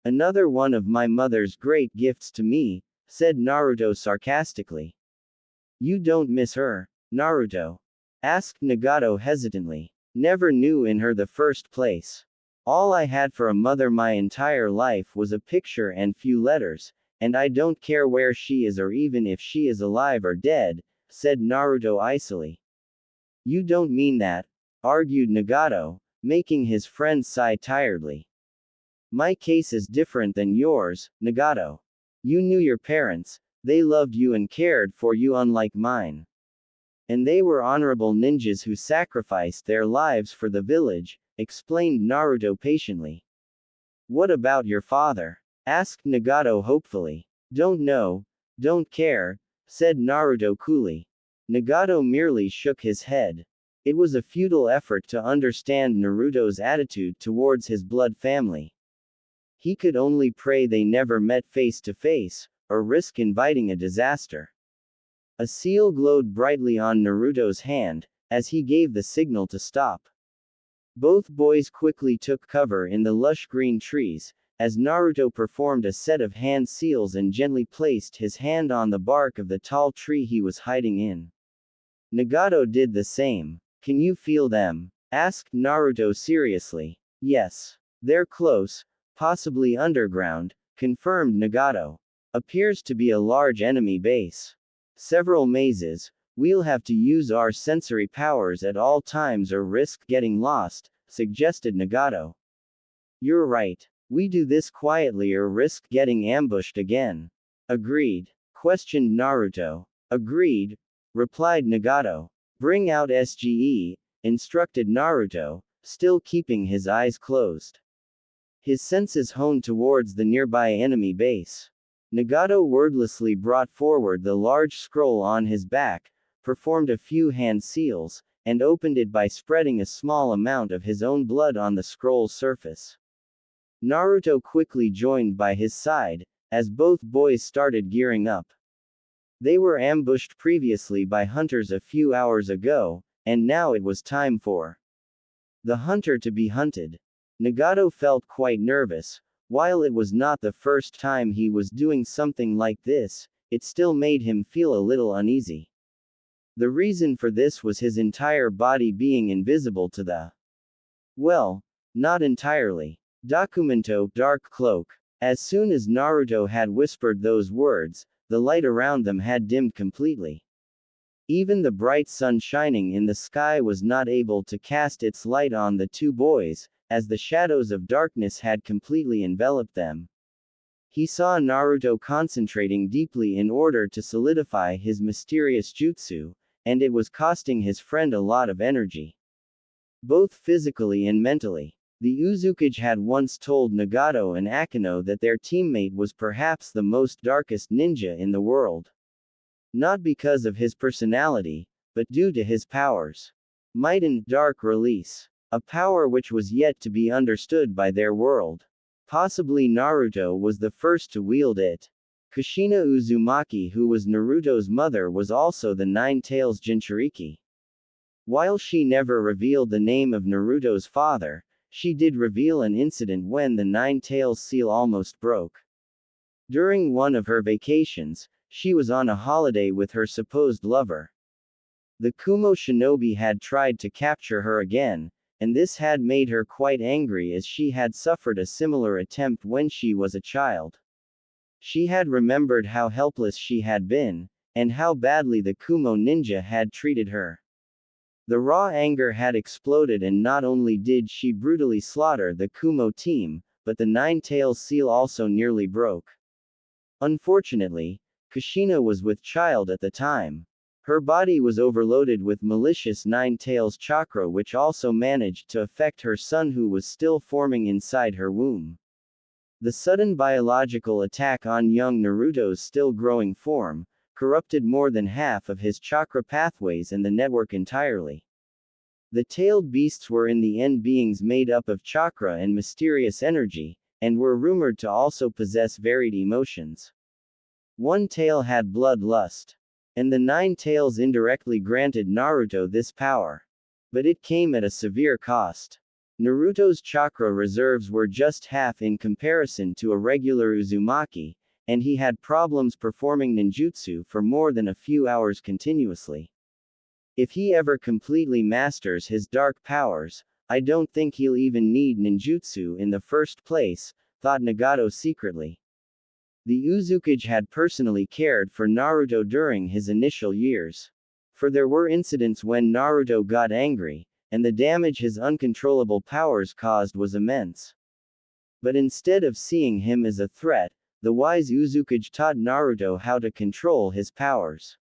Another one of my mother's great gifts to me, said Naruto sarcastically. You don't miss her, Naruto? Asked Nagato hesitantly. Never knew in her the first place. All I had for a mother my entire life was a picture and few letters, and I don't care where she is or even if she is alive or dead, said Naruto icily. You don't mean that, argued Nagato, making his friend sigh tiredly. My case is different than yours, Nagato. You knew your parents, they loved you and cared for you unlike mine. And they were honorable ninjas who sacrificed their lives for the village, explained Naruto patiently. What about your father? Asked Nagato hopefully. Don't know, don't care, said Naruto coolly. Nagato merely shook his head. It was a futile effort to understand Naruto's attitude towards his blood family. He could only pray they never met face to face, or risk inviting a disaster. A seal glowed brightly on Naruto's hand, as he gave the signal to stop. Both boys quickly took cover in the lush green trees, as Naruto performed a set of hand seals and gently placed his hand on the bark of the tall tree he was hiding in. Nagato did the same. Can you feel them? Asked Naruto seriously. Yes. They're close, possibly underground, confirmed Nagato. Appears to be a large enemy base. Several mazes. We'll have to use our sensory powers at all times or risk getting lost, suggested Nagato. You're right. We do this quietly or risk getting ambushed again. Agreed. Questioned Naruto. Agreed, replied Nagato. Bring out SGE, instructed Naruto, still keeping his eyes closed. His senses honed towards the nearby enemy base. Nagato wordlessly brought forward the large scroll on his back, performed a few hand seals, and opened it by spreading a small amount of his own blood on the scroll's surface. Naruto quickly joined by his side, as both boys started gearing up. They were ambushed previously by hunters a few hours ago, and now it was time for the hunter to be hunted. Nagato felt quite nervous. While it was not the first time he was doing something like this, it still made him feel a little uneasy. The reason for this was his entire body being invisible to the well, not entirely. Documento, dark cloak. As soon as Naruto had whispered those words, the light around them had dimmed completely. Even the bright sun shining in the sky was not able to cast its light on the two boys, as the shadows of darkness had completely enveloped them. He saw Naruto concentrating deeply in order to solidify his mysterious jutsu, and it was costing his friend a lot of energy. Both physically and mentally. The Uzukage had once told Nagato and Akino that their teammate was perhaps the most darkest ninja in the world. Not because of his personality, but due to his powers. Might and Dark Release. A power which was yet to be understood by their world. Possibly Naruto was the first to wield it. Kushina Uzumaki, who was Naruto's mother, was also the Nine Tails Jinchuriki. While she never revealed the name of Naruto's father, she did reveal an incident when the Nine Tails seal almost broke. During one of her vacations, she was on a holiday with her supposed lover. The Kumo shinobi had tried to capture her again, and this had made her quite angry as she had suffered a similar attempt when she was a child. She had remembered how helpless she had been, and how badly the Kumo ninja had treated her. The raw anger had exploded, and not only did she brutally slaughter the Kumo team, but the nine-tails seal also nearly broke. Unfortunately, Kushina was with child at the time. Her body was overloaded with malicious nine-tails chakra, which also managed to affect her son who was still forming inside her womb. The sudden biological attack on young Naruto's still growing form corrupted more than half of his chakra pathways and the network entirely. The tailed beasts were in the end beings made up of chakra and mysterious energy, and were rumored to also possess varied emotions. One tail had bloodlust, and the nine tails indirectly granted Naruto this power. But it came at a severe cost. Naruto's chakra reserves were just half in comparison to a regular Uzumaki, and he had problems performing ninjutsu for more than a few hours continuously. If he ever completely masters his dark powers, I don't think he'll even need ninjutsu in the first place, thought Nagato secretly. The Uzukage had personally cared for Naruto during his initial years. For there were incidents when Naruto got angry, and the damage his uncontrollable powers caused was immense. But instead of seeing him as a threat, the wise Uzukage taught Naruto how to control his powers.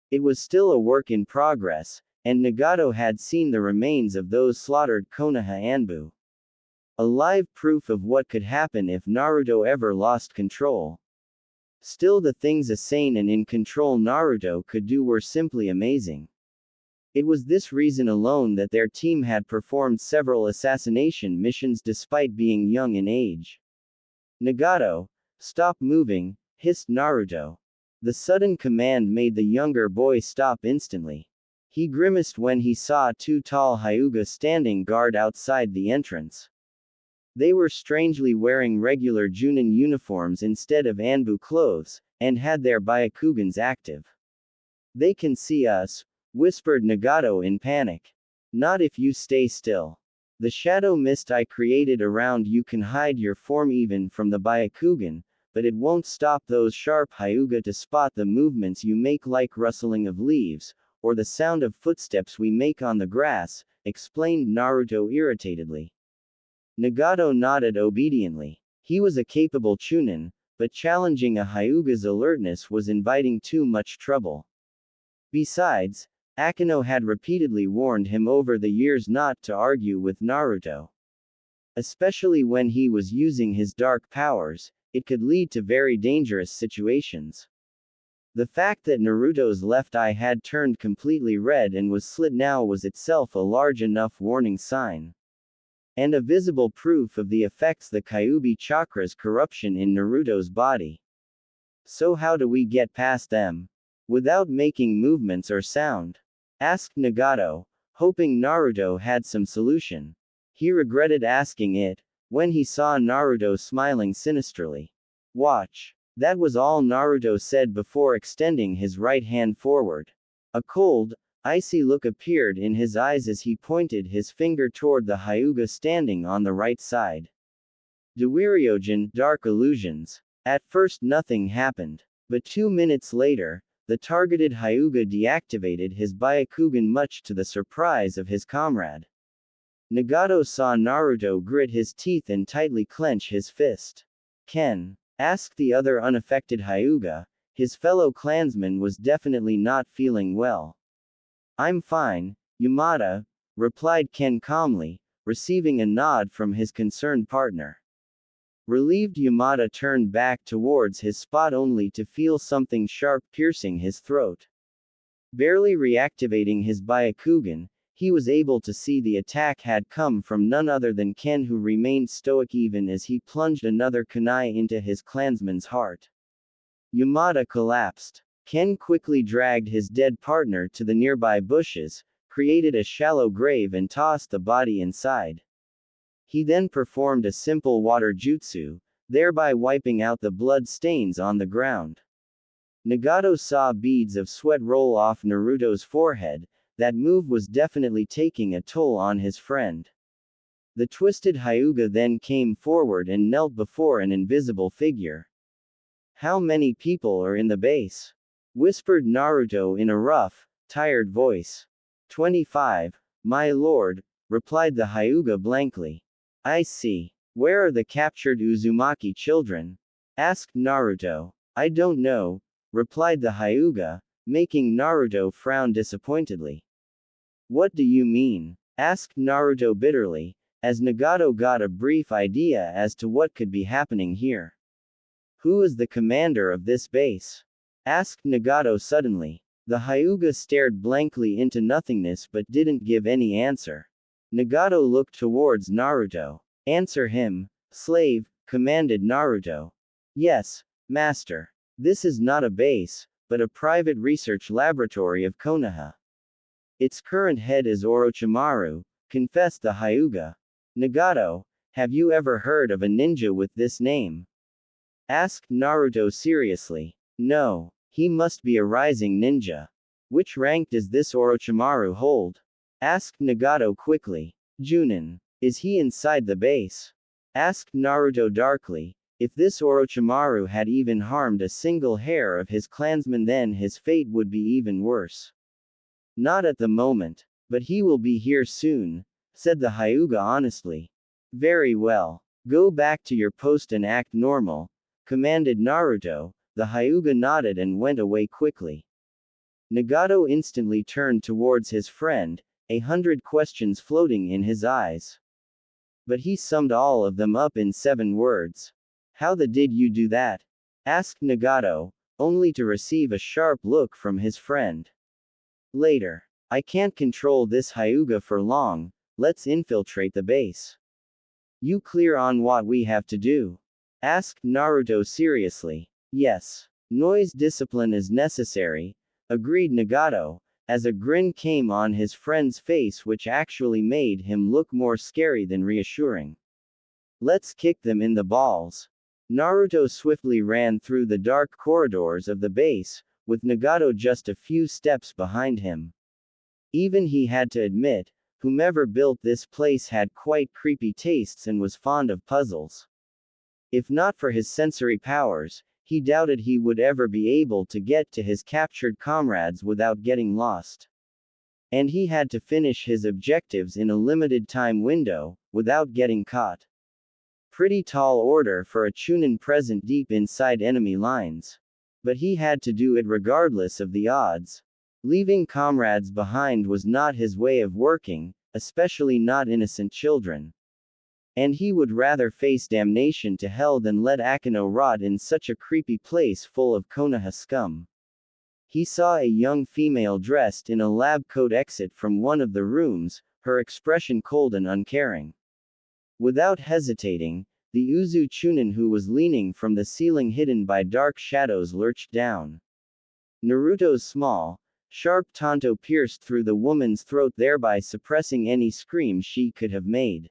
It was still a work in progress, and Nagato had seen the remains of those slaughtered Konoha Anbu. A live proof of what could happen if Naruto ever lost control. Still, the things a sane and in control Naruto could do were simply amazing. It was this reason alone that their team had performed several assassination missions despite being young in age. Nagato, stop moving, hissed Naruto. The sudden command made the younger boy stop instantly. He grimaced when he saw two tall Hyuga standing guard outside the entrance. They were strangely wearing regular Junin uniforms instead of Anbu clothes, and had their Byakugans active. They can see us, whispered Nagato in panic. Not if you stay still. The shadow mist I created around you can hide your form even from the Byakugan, but it won't stop those sharp Hyuga to spot the movements you make, like rustling of leaves, or the sound of footsteps we make on the grass, explained Naruto irritatedly. Nagato nodded obediently. He was a capable Chunin, but challenging a Hyuga's alertness was inviting too much trouble. Besides, Akino had repeatedly warned him over the years not to argue with Naruto. Especially when he was using his dark powers, it could lead to very dangerous situations. The fact that Naruto's left eye had turned completely red and was slit now was itself a large enough warning sign. And a visible proof of the effects the Kyuubi chakra's corruption in Naruto's body. So how do we get past them? Without making movements or sound? Asked Nagato, hoping Naruto had some solution. He regretted asking it, when he saw Naruto smiling sinisterly. Watch. That was all Naruto said before extending his right hand forward. A cold, icy look appeared in his eyes as he pointed his finger toward the Hyuga standing on the right side. Dewiryogen, dark illusions. At first nothing happened. But 2 minutes later, the targeted Hyuga deactivated his Byakugan much to the surprise of his comrade. Nagato saw Naruto grit his teeth and tightly clench his fist. Ken? Asked the other unaffected Hyuga. His fellow clansman was definitely not feeling well. I'm fine, Yamada, replied Ken calmly, receiving a nod from his concerned partner. Relieved, Yamada turned back towards his spot only to feel something sharp piercing his throat. Barely reactivating his Byakugan, he was able to see the attack had come from none other than Ken, who remained stoic even as he plunged another kunai into his clansman's heart. Yamada collapsed. Ken quickly dragged his dead partner to the nearby bushes, created a shallow grave and tossed the body inside. He then performed a simple water jutsu, thereby wiping out the blood stains on the ground. Nagato saw beads of sweat roll off Naruto's forehead. That move was definitely taking a toll on his friend. The twisted Hyuga then came forward and knelt before an invisible figure. "How many people are in the base?" whispered Naruto in a rough, tired voice. 25, my lord, replied the Hyuga blankly. "I see. Where are the captured Uzumaki children?" asked Naruto. "I don't know," replied the Hyuga, making Naruto frown disappointedly. "What do you mean?" asked Naruto bitterly, as Nagato got a brief idea as to what could be happening here. "Who is the commander of this base?" asked Nagato suddenly. The Hyuga stared blankly into nothingness but didn't give any answer. Nagato looked towards Naruto. "Answer him, slave," commanded Naruto. "Yes, master. This is not a base, but a private research laboratory of Konoha. Its current head is Orochimaru," confessed the Hyuga. "Nagato, have you ever heard of a ninja with this name?" asked Naruto seriously. "No. He must be a rising ninja. Which rank does this Orochimaru hold?" asked Nagato quickly. "Junin. Is he inside the base?" asked Naruto darkly. If this Orochimaru had even harmed a single hair of his clansmen, then his fate would be even worse. "Not at the moment. But he will be here soon," said the Hyuga honestly. "Very well. Go back to your post and act normal," commanded Naruto. The Hyuga nodded and went away quickly. Nagato instantly turned towards his friend, 100 questions floating in his eyes. But he summed all of them up in 7 words. "How the did you do that?" asked Nagato, only to receive a sharp look from his friend. Later. "I can't control this Hyuga for long, let's infiltrate the base." "You clear on what we have to do?" asked Naruto seriously. "Yes. Noise discipline is necessary," agreed Nagato, as a grin came on his friend's face which actually made him look more scary than reassuring. "Let's kick them in the balls." Naruto swiftly ran through the dark corridors of the base, with Nagato just a few steps behind him. Even he had to admit, whomever built this place had quite creepy tastes and was fond of puzzles. If not for his sensory powers, he doubted he would ever be able to get to his captured comrades without getting lost. And he had to finish his objectives in a limited time window, without getting caught. Pretty tall order for a Chunin present deep inside enemy lines. But he had to do it regardless of the odds. Leaving comrades behind was not his way of working, especially not innocent children. And he would rather face damnation to hell than let Akino rot in such a creepy place full of Konoha scum. He saw a young female dressed in a lab coat exit from one of the rooms, her expression cold and uncaring. Without hesitating, the Uzu Chunin who was leaning from the ceiling hidden by dark shadows lurched down. Naruto's small, sharp tanto pierced through the woman's throat, thereby suppressing any scream she could have made.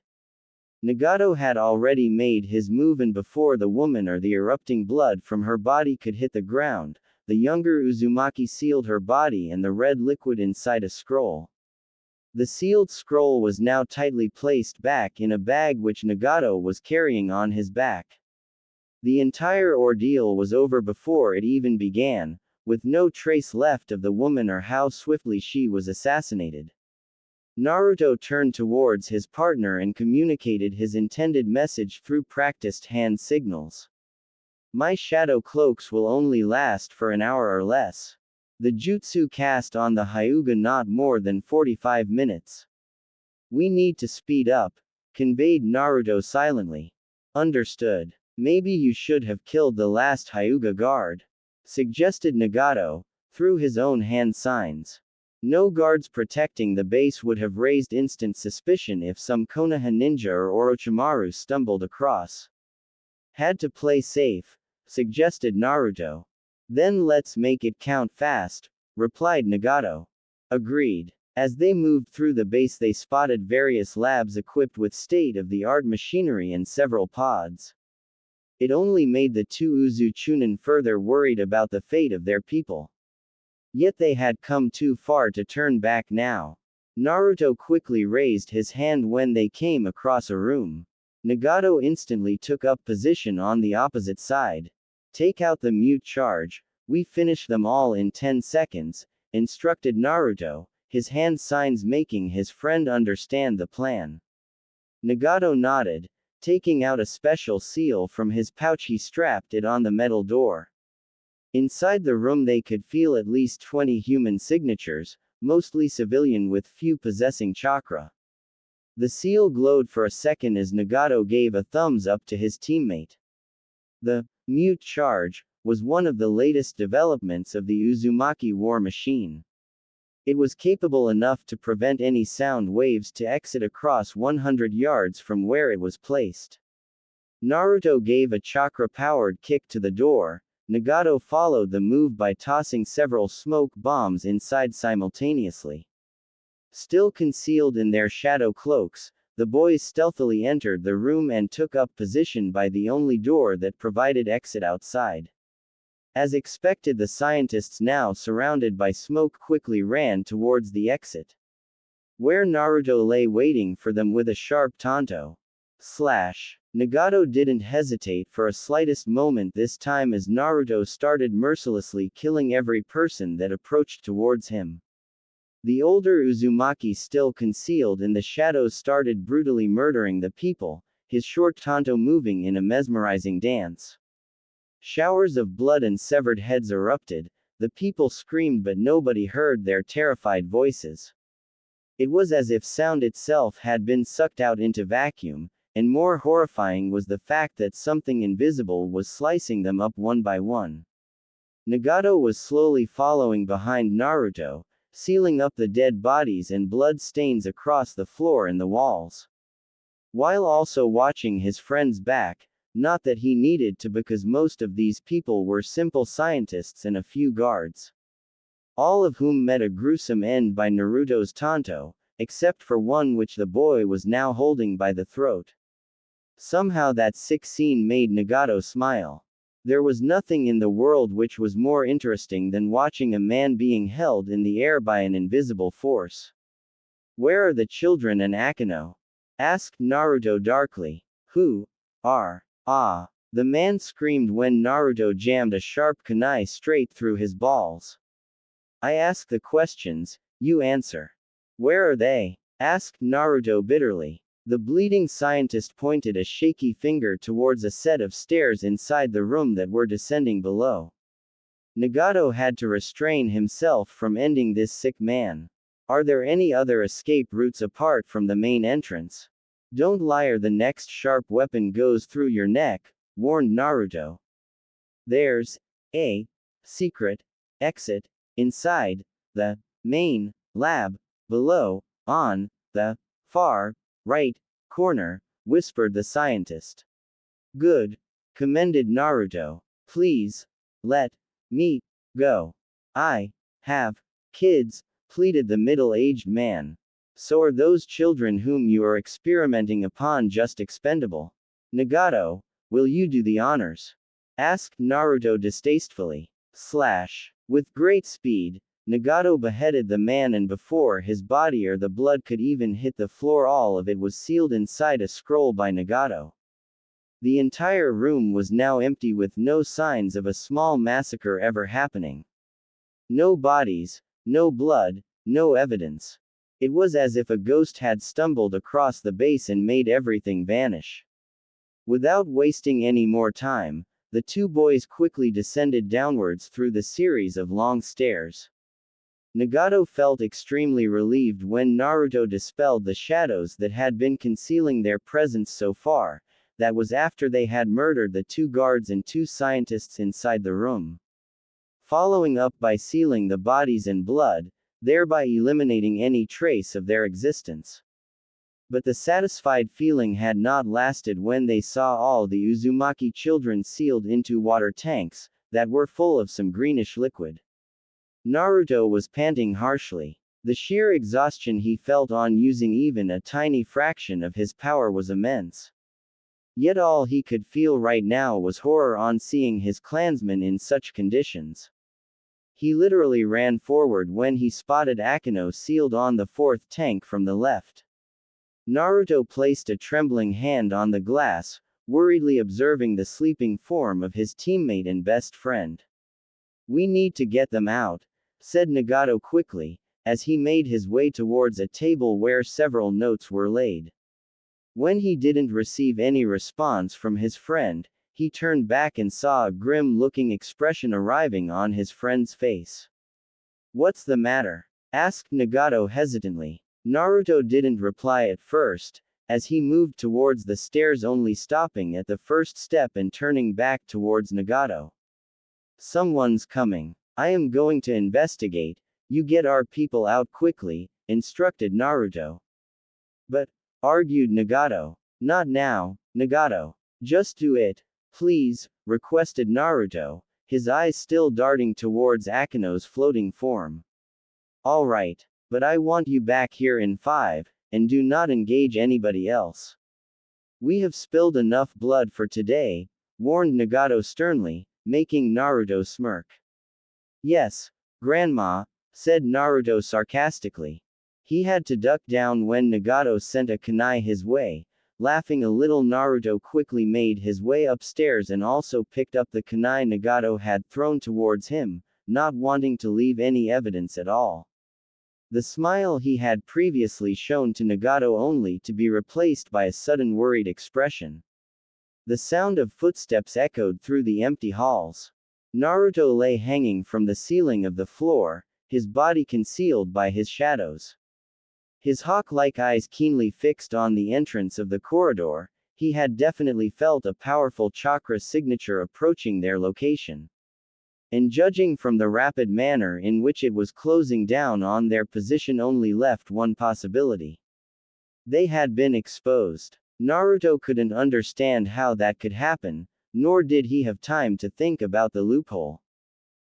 Nagato had already made his move, and before the woman or the erupting blood from her body could hit the ground, the younger Uzumaki sealed her body and the red liquid inside a scroll. The sealed scroll was now tightly placed back in a bag which Nagato was carrying on his back. The entire ordeal was over before it even began, with no trace left of the woman or how swiftly she was assassinated. Naruto turned towards his partner and communicated his intended message through practiced hand signals. "My shadow cloaks will only last for an hour or less. The jutsu cast on the Hyuga not more than 45 minutes. We need to speed up," conveyed Naruto silently. "Understood. Maybe you should have killed the last Hyuga guard," suggested Nagato, through his own hand signs. No guards protecting the base would have raised instant suspicion if some Konoha ninja or Orochimaru stumbled across. "Had to play safe," suggested Naruto. "Then let's make it count fast," replied Nagato. "Agreed." As they moved through the base, they spotted various labs equipped with state-of-the-art machinery and several pods. It only made the two Uzuchunin further worried about the fate of their people. Yet they had come too far to turn back now. Naruto quickly raised his hand when they came across a room. Nagato instantly took up position on the opposite side. Take out the mute charge, we finish them all in 10 seconds, instructed Naruto, his hand signs making his friend understand the plan. Nagato nodded. Taking out a special seal from his pouch, he strapped it on the metal door. Inside the room they could feel at least 20 human signatures, mostly civilian with few possessing chakra. The seal glowed for a second as Nagato gave a thumbs up to his teammate. The mute charge was one of the latest developments of the Uzumaki war machine. It was capable enough to prevent any sound waves to exit across 100 yards from where it was placed. Naruto gave a chakra-powered kick to the door. Nagato followed the move by tossing several smoke bombs inside simultaneously. Still concealed in their shadow cloaks, the boys stealthily entered the room and took up position by the only door that provided exit outside. As expected, the scientists, now surrounded by smoke, quickly ran towards the exit, where Naruto lay waiting for them with a sharp tanto. Slash. Nagato didn't hesitate for a slightest moment this time as Naruto started mercilessly killing every person that approached towards him. The older Uzumaki, still concealed in the shadows, started brutally murdering the people, his short tanto moving in a mesmerizing dance. Showers of blood and severed heads erupted. The people screamed, but nobody heard their terrified voices. It was as if sound itself had been sucked out into vacuum, and more horrifying was the fact that something invisible was slicing them up one by one. Nagato was slowly following behind Naruto, sealing up the dead bodies and blood stains across the floor and the walls, while also watching his friend's back. Not that he needed to, because most of these people were simple scientists and a few guards, all of whom met a gruesome end by Naruto's tanto, except for one which the boy was now holding by the throat. Somehow that sick scene made Nagato smile. There was nothing in the world which was more interesting than watching a man being held in the air by an invisible force. "Where are the children and Akeno?" asked Naruto darkly. "Who are? Ah!" the man screamed when Naruto jammed a sharp kunai straight through his balls. "I ask the questions, you answer." "Where are they?" asked Naruto bitterly. The bleeding scientist pointed a shaky finger towards a set of stairs inside the room that were descending below. Nagato had to restrain himself from ending this sick man. "Are there any other escape routes apart from the main entrance? Don't lie or the next sharp weapon goes through your neck," warned Naruto. "There's a secret exit inside the main lab below, on the far right corner," whispered the scientist. "Good," commended Naruto. "Please let me go. I have kids," pleaded the middle-aged man. "So are those children whom you are experimenting upon just expendable? Nagato, will you do the honors?" asked Naruto distastefully. Slash. With great speed, Nagato beheaded the man, and before his body or the blood could even hit the floor, all of it was sealed inside a scroll by Nagato. The entire room was now empty, with no signs of a small massacre ever happening. No bodies, no blood, no evidence. It was as if a ghost had stumbled across the base and made everything vanish. Without wasting any more time, the two boys quickly descended downwards through the series of long stairs. Nagato felt extremely relieved when Naruto dispelled the shadows that had been concealing their presence so far. That was after they had murdered the two guards and two scientists inside the room, following up by sealing the bodies in blood, thereby eliminating any trace of their existence. But the satisfied feeling had not lasted when they saw all the Uzumaki children sealed into water tanks that were full of some greenish liquid. Naruto was panting harshly. The sheer exhaustion he felt on using even a tiny fraction of his power was immense. Yet all he could feel right now was horror on seeing his clansmen in such conditions. He literally ran forward when he spotted Akeno sealed on the fourth tank from the left. Naruto placed a trembling hand on the glass, worriedly observing the sleeping form of his teammate and best friend. "We need to get them out," said Nagato quickly, as he made his way towards a table where several notes were laid. When he didn't receive any response from his friend, he turned back and saw a grim-looking expression arriving on his friend's face. "What's the matter?" asked Nagato hesitantly. Naruto didn't reply at first, as he moved towards the stairs, only stopping at the first step and turning back towards Nagato. "Someone's coming. I am going to investigate. You get our people out quickly," instructed Naruto. "But," argued Nagato. "Not now, Nagato. Just do it, please," requested Naruto, his eyes still darting towards Akeno's floating form. "All right. But I want you back here in 5, and do not engage anybody else. We have spilled enough blood for today," warned Nagato sternly, making Naruto smirk. "Yes, Grandma," said Naruto sarcastically. He had to duck down when Nagato sent a kunai his way. Laughing a little, Naruto quickly made his way upstairs and also picked up the kunai Nagato had thrown towards him, not wanting to leave any evidence at all. The smile he had previously shown to Nagato only to be replaced by a sudden worried expression. The sound of footsteps echoed through the empty halls. Naruto lay hanging from the ceiling of the floor, his body concealed by his shadows. His hawk-like eyes keenly fixed on the entrance of the corridor, he had definitely felt a powerful chakra signature approaching their location. And judging from the rapid manner in which it was closing down on their position, only left one possibility. They had been exposed. Naruto couldn't understand how that could happen, nor did he have time to think about the loophole.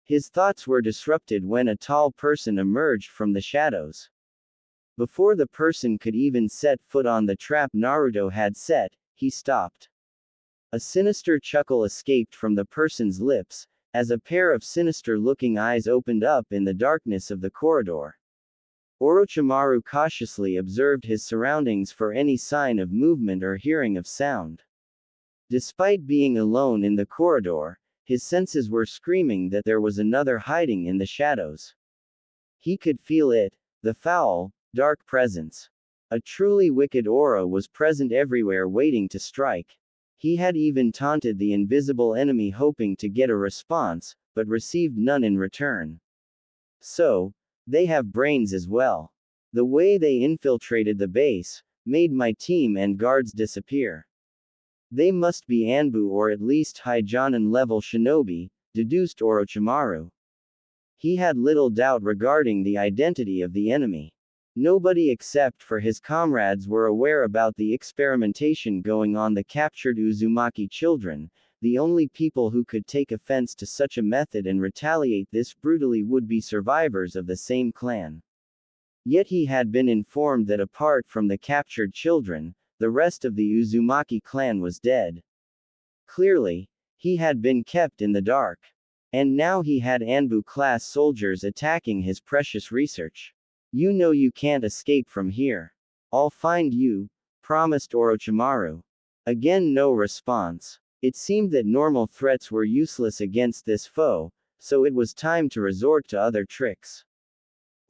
His thoughts were disrupted when a tall person emerged from the shadows. Before the person could even set foot on the trap Naruto had set, he stopped. A sinister chuckle escaped from the person's lips, as a pair of sinister-looking eyes opened up in the darkness of the corridor. Orochimaru cautiously observed his surroundings for any sign of movement or hearing of sound. Despite being alone in the corridor, his senses were screaming that there was another hiding in the shadows. He could feel it, the foul, dark presence. A truly wicked aura was present everywhere, waiting to strike. He had even taunted the invisible enemy, hoping to get a response, but received none in return. So, they have brains as well. The way they infiltrated the base made my team and guards disappear. They must be Anbu or at least high Jonin level shinobi, deduced Orochimaru. He had little doubt regarding the identity of the enemy. Nobody except for his comrades were aware about the experimentation going on the captured Uzumaki children. The only people who could take offense to such a method and retaliate this brutally would be survivors of the same clan. Yet he had been informed that apart from the captured children, the rest of the Uzumaki clan was dead. Clearly, he had been kept in the dark. And now he had Anbu-class soldiers attacking his precious research. "You know you can't escape from here. I'll find you," promised Orochimaru. Again no response. It seemed that normal threats were useless against this foe, so it was time to resort to other tricks.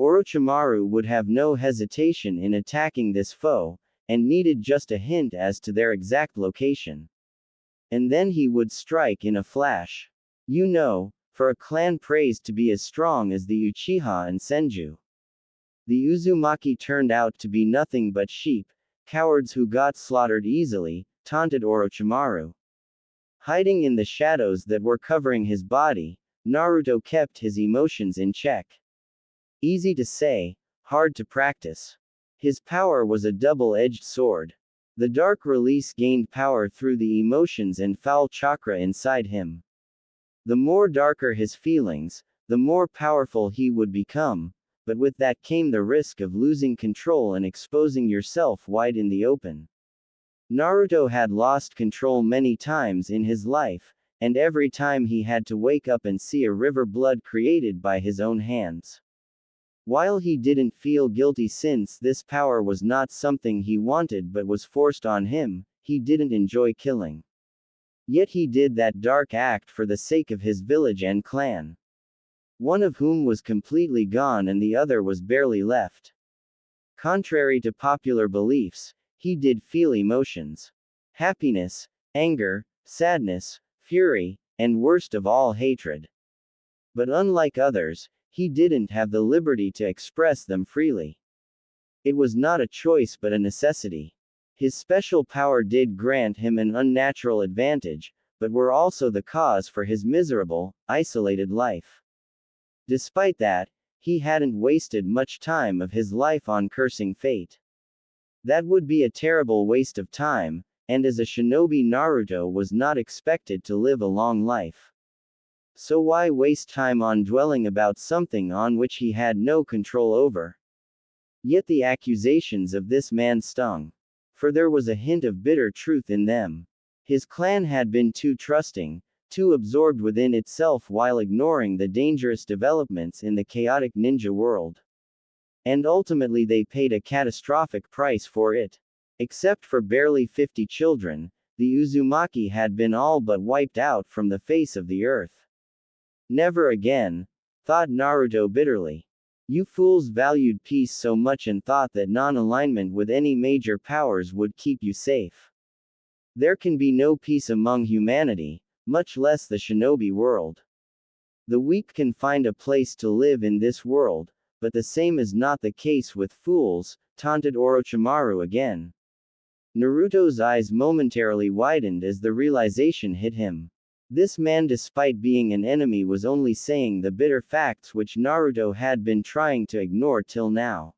Orochimaru would have no hesitation in attacking this foe, and needed just a hint as to their exact location. And then he would strike in a flash. You know, for a clan praised to be as strong as the Uchiha and Senju. The Uzumaki turned out to be nothing but sheep, cowards who got slaughtered easily, taunted Orochimaru. Hiding in the shadows that were covering his body, Naruto kept his emotions in check. Easy to say, hard to practice. His power was a double-edged sword. The dark release gained power through the emotions and foul chakra inside him. The more darker his feelings, the more powerful he would become. But with that came the risk of losing control and exposing yourself wide in the open. Naruto had lost control many times in his life, and every time he had to wake up and see a river blood created by his own hands. While he didn't feel guilty since this power was not something he wanted but was forced on him, he didn't enjoy killing. Yet he did that dark act for the sake of his village and clan. One of whom was completely gone and the other was barely left. Contrary to popular beliefs, he did feel emotions. Happiness, anger, sadness, fury, and worst of all hatred. But unlike others, he didn't have the liberty to express them freely. It was not a choice but a necessity. His special power did grant him an unnatural advantage, but were also the cause for his miserable, isolated life. Despite that, he hadn't wasted much time of his life on cursing fate. That would be a terrible waste of time, and as a shinobi Naruto was not expected to live a long life. So why waste time on dwelling about something on which he had no control over? Yet the accusations of this man stung. For there was a hint of bitter truth in them. His clan had been too trusting, too absorbed within itself while ignoring the dangerous developments in the chaotic ninja world. And ultimately they paid a catastrophic price for it. Except for barely 50 children, the Uzumaki had been all but wiped out from the face of the earth. Never again, thought Naruto bitterly. You fools valued peace so much and thought that non-alignment with any major powers would keep you safe. There can be no peace among humanity, much less the shinobi world. The weak can find a place to live in this world, but the same is not the case with fools, taunted Orochimaru again. Naruto's eyes momentarily widened as the realization hit him. This man, despite being an enemy, was only saying the bitter facts which Naruto had been trying to ignore till now.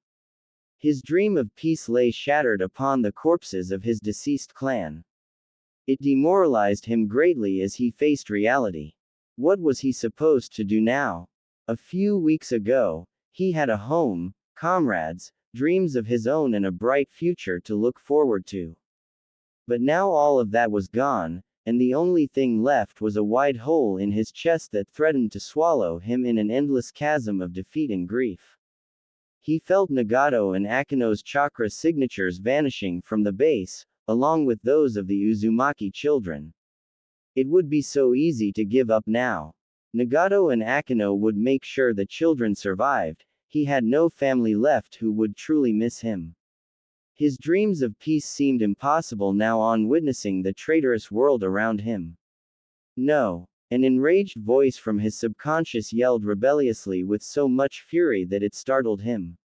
His dream of peace lay shattered upon the corpses of his deceased clan. It demoralized him greatly as he faced reality. What was he supposed to do now? A few weeks ago, he had a home, comrades, dreams of his own and a bright future to look forward to. But now all of that was gone, and the only thing left was a wide hole in his chest that threatened to swallow him in an endless chasm of defeat and grief. He felt Nagato and Akino's chakra signatures vanishing from the base, along with those of the Uzumaki children. It would be so easy to give up now. Nagato and Akino would make sure the children survived, he had no family left who would truly miss him. His dreams of peace seemed impossible now on witnessing the traitorous world around him. No. An enraged voice from his subconscious yelled rebelliously with so much fury that it startled him.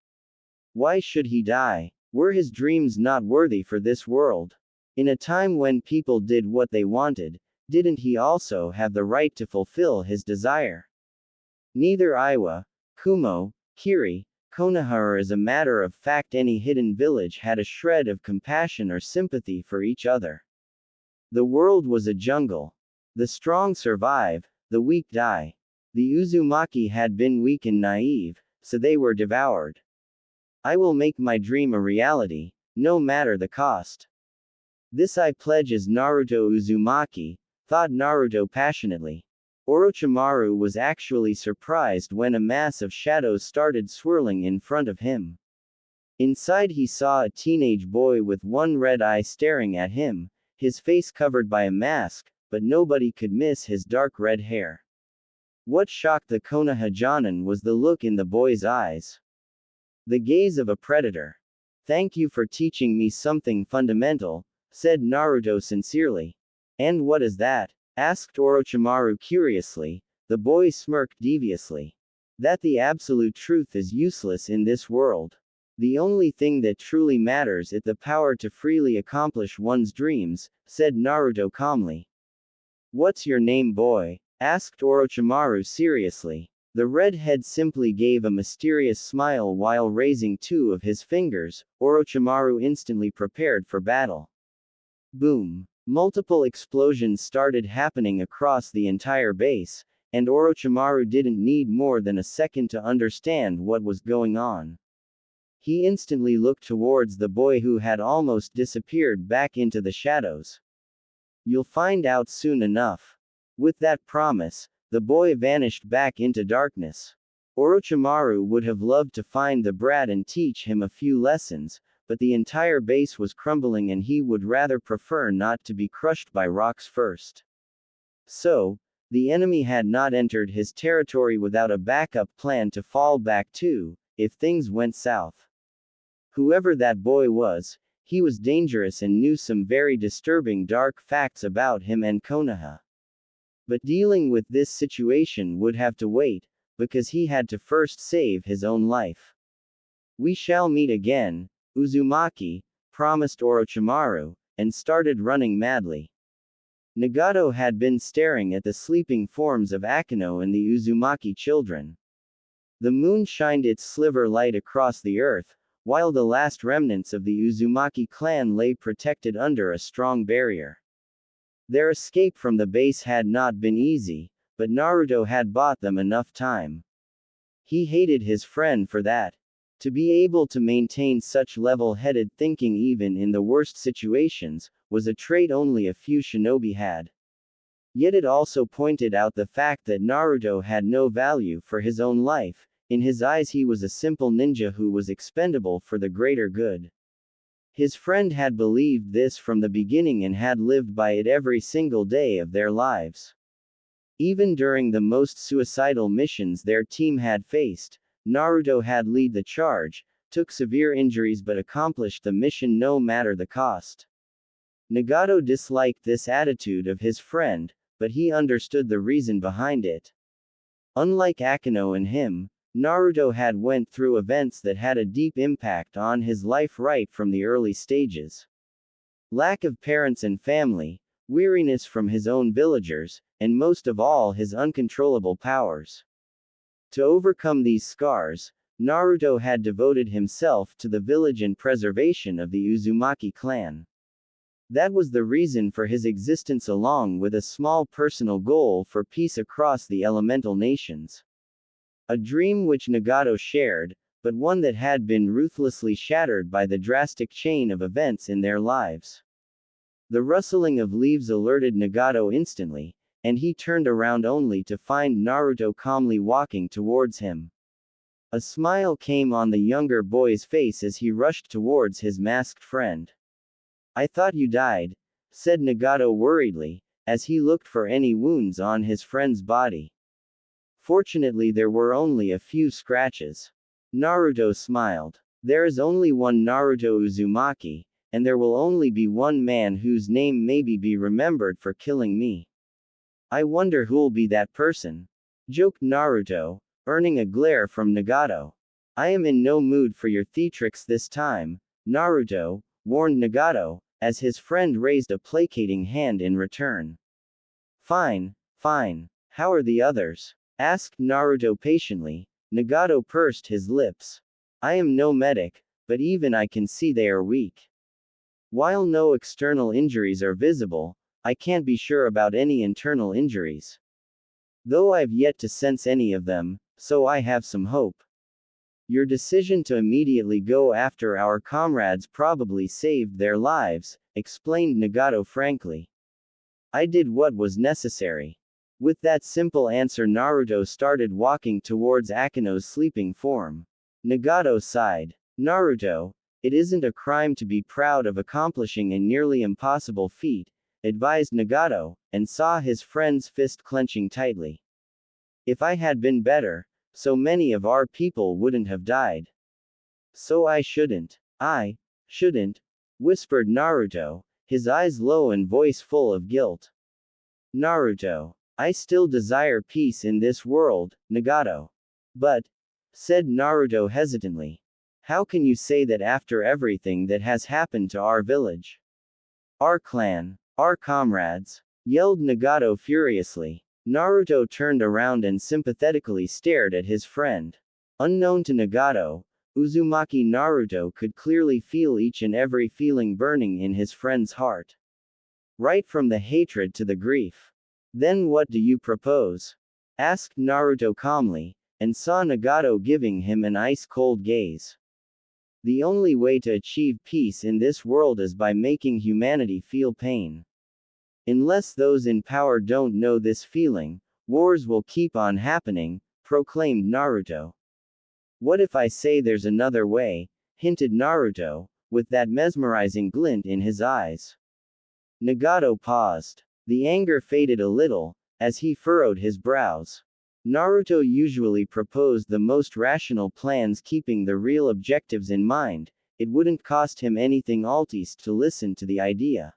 Why should he die? Were his dreams not worthy for this world? In a time when people did what they wanted, didn't he also have the right to fulfill his desire? Neither Iwa, Kumo, Kiri, Konoha or as a matter of fact any hidden village had a shred of compassion or sympathy for each other. The world was a jungle. The strong survive, the weak die. The Uzumaki had been weak and naive, so they were devoured. I will make my dream a reality, no matter the cost. This I pledge as Naruto Uzumaki, thought Naruto passionately. Orochimaru was actually surprised when a mass of shadows started swirling in front of him. Inside he saw a teenage boy with one red eye staring at him, his face covered by a mask, but nobody could miss his dark red hair. What shocked the Konoha Jonin was the look in the boy's eyes. The gaze of a predator. Thank you for teaching me something fundamental, said Naruto sincerely. And what is that? Asked Orochimaru curiously. The boy smirked deviously. That the absolute truth is useless in this world. The only thing that truly matters is the power to freely accomplish one's dreams, said Naruto calmly. What's your name, boy? Asked Orochimaru seriously. The redhead simply gave a mysterious smile while raising two of his fingers. Orochimaru instantly prepared for battle. Boom. Multiple explosions started happening across the entire base, and Orochimaru didn't need more than a second to understand what was going on. He instantly looked towards the boy who had almost disappeared back into the shadows. You'll find out soon enough. With that promise, the boy vanished back into darkness. Orochimaru would have loved to find the brat and teach him a few lessons, but the entire base was crumbling and he would rather prefer not to be crushed by rocks first. So, the enemy had not entered his territory without a backup plan to fall back to, if things went south. Whoever that boy was, he was dangerous and knew some very disturbing dark facts about him and Konoha. But dealing with this situation would have to wait, because he had to first save his own life. We shall meet again, Uzumaki, promised Orochimaru, and started running madly. Nagato had been staring at the sleeping forms of Akino and the Uzumaki children. The moon shined its sliver light across the earth, while the last remnants of the Uzumaki clan lay protected under a strong barrier. Their escape from the base had not been easy, but Naruto had bought them enough time. He hated his friend for that. To be able to maintain such level-headed thinking even in the worst situations, was a trait only a few shinobi had. Yet it also pointed out the fact that Naruto had no value for his own life. In his eyes he was a simple ninja who was expendable for the greater good. His friend had believed this from the beginning and had lived by it every single day of their lives. Even during the most suicidal missions their team had faced, Naruto had led the charge, took severe injuries but accomplished the mission no matter the cost. Nagato disliked this attitude of his friend, but he understood the reason behind it. Unlike Akino and him, Naruto had went through events that had a deep impact on his life right from the early stages. Lack of parents and family, weariness from his own villagers, and most of all his uncontrollable powers. To overcome these scars, Naruto had devoted himself to the village and preservation of the Uzumaki clan. That was the reason for his existence along with a small personal goal for peace across the elemental nations. A dream which Nagato shared, but one that had been ruthlessly shattered by the drastic chain of events in their lives. The rustling of leaves alerted Nagato instantly, and he turned around only to find Naruto calmly walking towards him. A smile came on the younger boy's face as he rushed towards his masked friend. "I thought you died," said Nagato worriedly, as he looked for any wounds on his friend's body. Fortunately there were only a few scratches. Naruto smiled. "There is only one Naruto Uzumaki, and there will only be one man whose name maybe be remembered for killing me. I wonder who'll be that person," joked Naruto, earning a glare from Nagato. "I am in no mood for your theatrics this time, Naruto," warned Nagato, as his friend raised a placating hand in return. "Fine, fine. How are the others?" asked Naruto patiently. Nagato pursed his lips. "I am no medic, but even I can see they are weak. While no external injuries are visible, I can't be sure about any internal injuries. Though I've yet to sense any of them, so I have some hope." "Your decision to immediately go after our comrades probably saved their lives," explained Nagato frankly. "I did what was necessary." With that simple answer Naruto started walking towards Akino's sleeping form. Nagato sighed. "Naruto, it isn't a crime to be proud of accomplishing a nearly impossible feat," advised Nagato, and saw his friend's fist clenching tightly. "If I had been better, so many of our people wouldn't have died. So I shouldn't, whispered Naruto, his eyes low and voice full of guilt. "Naruto, I still desire peace in this world, Nagato. But," said Naruto hesitantly, "how can you say that after everything that has happened to our village? Our clan, our comrades," yelled Nagato furiously. Naruto turned around and sympathetically stared at his friend. Unknown to Nagato, Uzumaki Naruto could clearly feel each and every feeling burning in his friend's heart. Right from the hatred to the grief. "Then what do you propose?" asked Naruto calmly, and saw Nagato giving him an ice-cold gaze. The only way to achieve peace in this world is by making humanity feel pain. Unless those in power don't know this feeling, wars will keep on happening, proclaimed Naruto. What if I say there's another way? Hinted Naruto, with that mesmerizing glint in his eyes. Nagato paused. The anger faded a little, as he furrowed his brows. Naruto usually proposed the most rational plans, keeping the real objectives in mind. It wouldn't cost him anything altis to listen to the idea.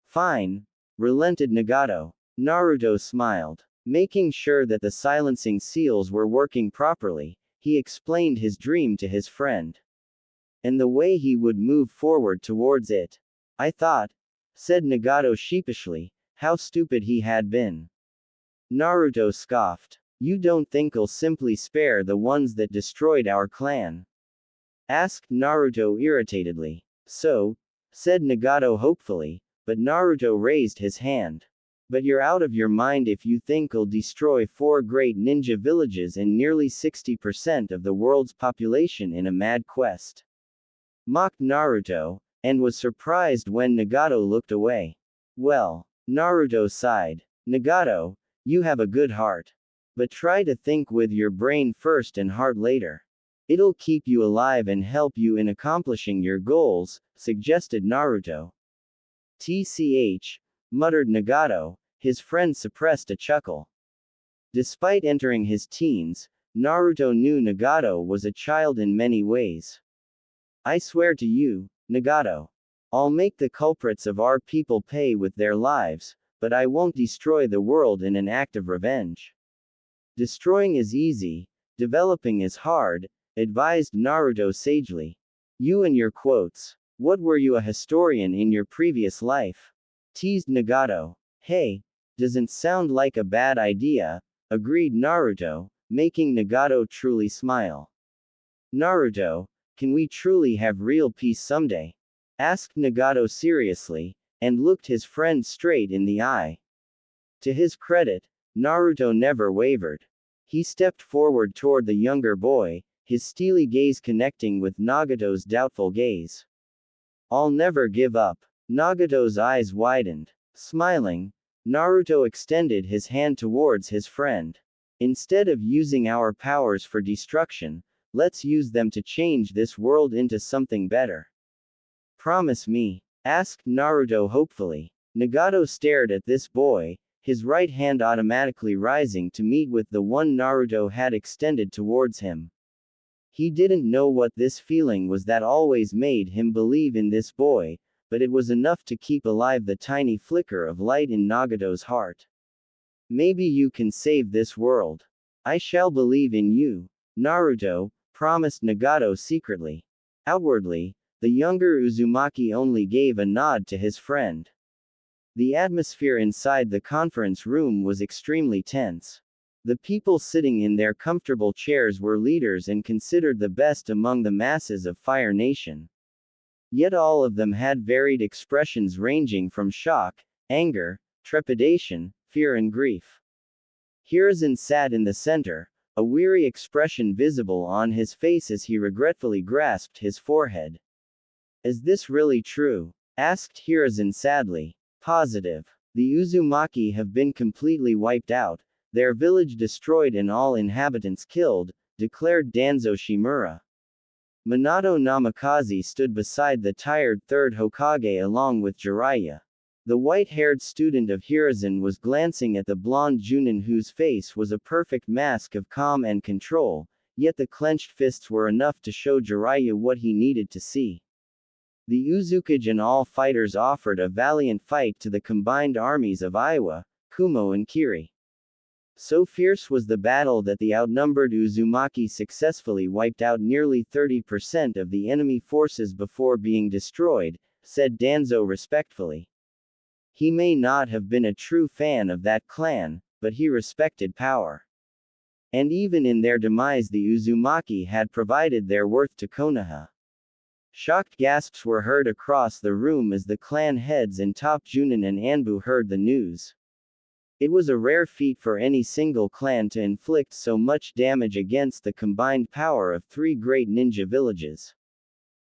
Fine, relented Nagato. Naruto smiled. Making sure that the silencing seals were working properly, he explained his dream to his friend. And the way he would move forward towards it. I thought, said Nagato sheepishly, how stupid he had been. Naruto scoffed. You don't think I'll simply spare the ones that destroyed our clan? Asked Naruto irritatedly. So, said Nagato hopefully, but Naruto raised his hand. But you're out of your mind if you think I'll destroy 4 great ninja villages and nearly 60% of the world's population in a mad quest. Mocked Naruto, and was surprised when Nagato looked away. Well, Naruto sighed. Nagato, you have a good heart. But try to think with your brain first and heart later. It'll keep you alive and help you in accomplishing your goals, suggested Naruto. TCH, muttered Nagato, his friend suppressed a chuckle. Despite entering his teens, Naruto knew Nagato was a child in many ways. I swear to you, Nagato. I'll make the culprits of our people pay with their lives, but I won't destroy the world in an act of revenge. Destroying is easy, developing is hard, advised Naruto sagely. You and your quotes. What were you, a historian in your previous life? Teased Nagato. Hey, doesn't sound like a bad idea, agreed Naruto, making Nagato truly smile. Naruto, can we truly have real peace someday? Asked Nagato seriously, and looked his friend straight in the eye. To his credit, Naruto never wavered. He stepped forward toward the younger boy, his steely gaze connecting with Nagato's doubtful gaze. I'll never give up. Nagato's eyes widened. Smiling, Naruto extended his hand towards his friend. Instead of using our powers for destruction, let's use them to change this world into something better. Promise me? Asked Naruto hopefully. Nagato stared at this boy, his right hand automatically rising to meet with the one Naruto had extended towards him. He didn't know what this feeling was that always made him believe in this boy, but it was enough to keep alive the tiny flicker of light in Nagato's heart. Maybe you can save this world. I shall believe in you, Naruto, promised Nagato secretly. Outwardly, the younger Uzumaki only gave a nod to his friend. The atmosphere inside the conference room was extremely tense. The people sitting in their comfortable chairs were leaders and considered the best among the masses of Fire Nation. Yet all of them had varied expressions ranging from shock, anger, trepidation, fear and grief. Hiruzen sat in the center, a weary expression visible on his face as he regretfully grasped his forehead. Is this really true? Asked Hiruzen sadly. Positive. The Uzumaki have been completely wiped out, their village destroyed and all inhabitants killed, declared Danzo Shimura. Minato Namikaze stood beside the tired third Hokage along with Jiraiya. The white-haired student of Hiruzen was glancing at the blonde Junin whose face was a perfect mask of calm and control, yet the clenched fists were enough to show Jiraiya what he needed to see. The Uzukage and all fighters offered a valiant fight to the combined armies of Iwa, Kumo and Kiri. So fierce was the battle that the outnumbered Uzumaki successfully wiped out nearly 30% of the enemy forces before being destroyed, said Danzo respectfully. He may not have been a true fan of that clan, but he respected power. And even in their demise the Uzumaki had provided their worth to Konoha. Shocked gasps were heard across the room as the clan heads and top Junin and Anbu heard the news. It was a rare feat for any single clan to inflict so much damage against the combined power of 3 great ninja villages.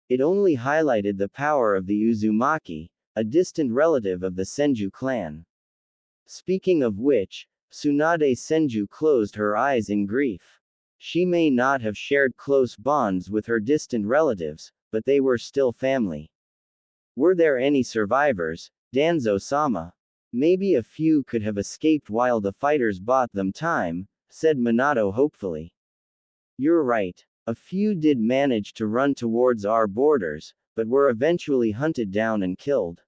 It only highlighted the power of the Uzumaki, a distant relative of the Senju clan. Speaking of which, Tsunade Senju closed her eyes in grief. She may not have shared close bonds with her distant relatives, but they were still family. Were there any survivors, Danzo-sama? Maybe a few could have escaped while the fighters bought them time, said Minato hopefully. You're right. A few did manage to run towards our borders, but were eventually hunted down and killed.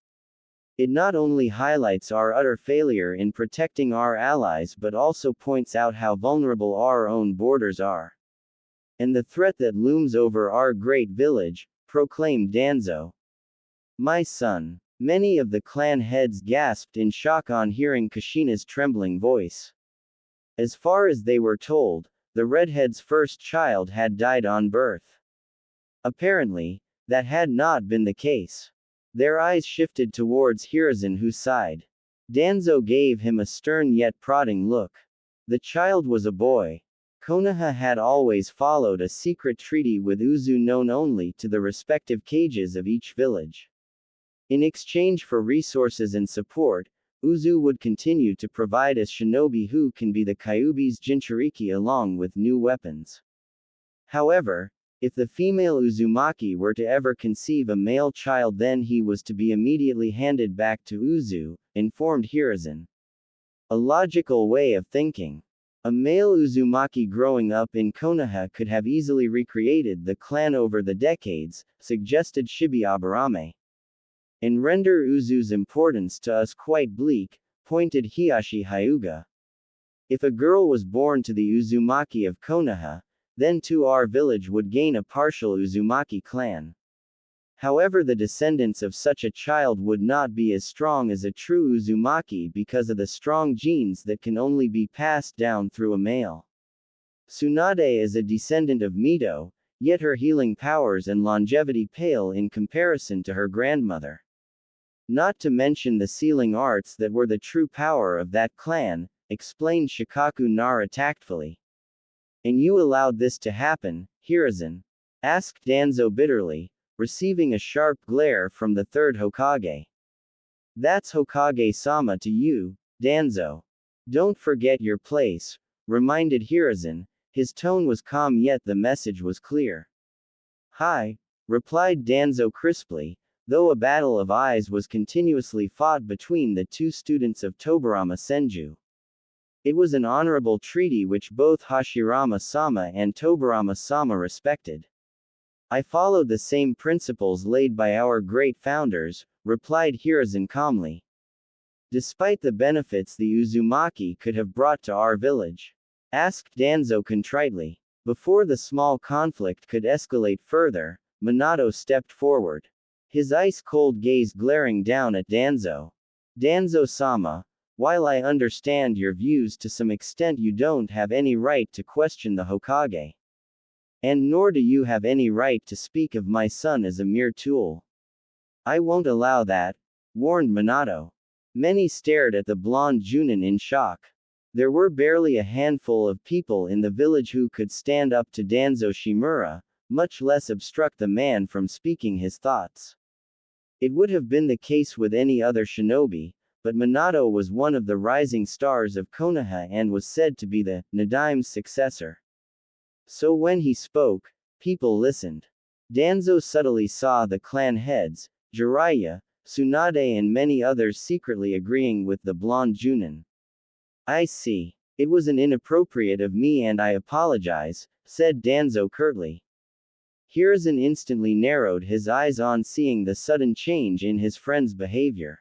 It not only highlights our utter failure in protecting our allies but also points out how vulnerable our own borders are. And the threat that looms over our great village, proclaimed Danzo. My son. Many of the clan heads gasped in shock on hearing Kushina's trembling voice. As far as they were told, the redhead's first child had died on birth. Apparently, that had not been the case. Their eyes shifted towards Hiruzen, who sighed. Danzo gave him a stern yet prodding look. The child was a boy. Konoha had always followed a secret treaty with Uzu known only to the respective cages of each village. In exchange for resources and support, Uzu would continue to provide a shinobi who can be the Kyuubi's Jinchuriki along with new weapons. However, if the female Uzumaki were to ever conceive a male child, then he was to be immediately handed back to Uzu, informed Hiruzen. A logical way of thinking. A male Uzumaki growing up in Konoha could have easily recreated the clan over the decades, suggested Shibi Aburame. And render Uzu's importance to us quite bleak, pointed Hiashi Hyuga. If a girl was born to the Uzumaki of Konoha, then too our village would gain a partial Uzumaki clan. However, the descendants of such a child would not be as strong as a true Uzumaki because of the strong genes that can only be passed down through a male. Tsunade is a descendant of Mito, yet her healing powers and longevity pale in comparison to her grandmother. Not to mention the sealing arts that were the true power of that clan, explained Shikaku Nara tactfully. And you allowed this to happen, Hiruzen? Asked Danzo bitterly, receiving a sharp glare from the third Hokage. That's Hokage-sama to you, Danzo. Don't forget your place, reminded Hiruzen. His tone was calm yet the message was clear. Hi, replied Danzo crisply, though a battle of eyes was continuously fought between the two students of Tobarama Senju. It was an honorable treaty which both Hashirama-sama and Tobarama-sama respected. I followed the same principles laid by our great founders, replied Hiruzen calmly. Despite the benefits the Uzumaki could have brought to our village? Asked Danzo contritely. Before the small conflict could escalate further, Minato stepped forward. His ice-cold gaze glaring down at Danzo. Danzo-sama, while I understand your views to some extent, you don't have any right to question the Hokage. And nor do you have any right to speak of my son as a mere tool. I won't allow that, warned Minato. Many stared at the blonde Junin in shock. There were barely a handful of people in the village who could stand up to Danzo Shimura, much less obstruct the man from speaking his thoughts. It would have been the case with any other shinobi, but Minato was one of the rising stars of Konoha and was said to be the Nadime's successor. So when he spoke, people listened. Danzo subtly saw the clan heads, Jiraiya, Tsunade and many others secretly agreeing with the blonde Junin. I see. It was an inappropriate of me and I apologize, said Danzo curtly. Hiruzen instantly narrowed his eyes on seeing the sudden change in his friend's behavior.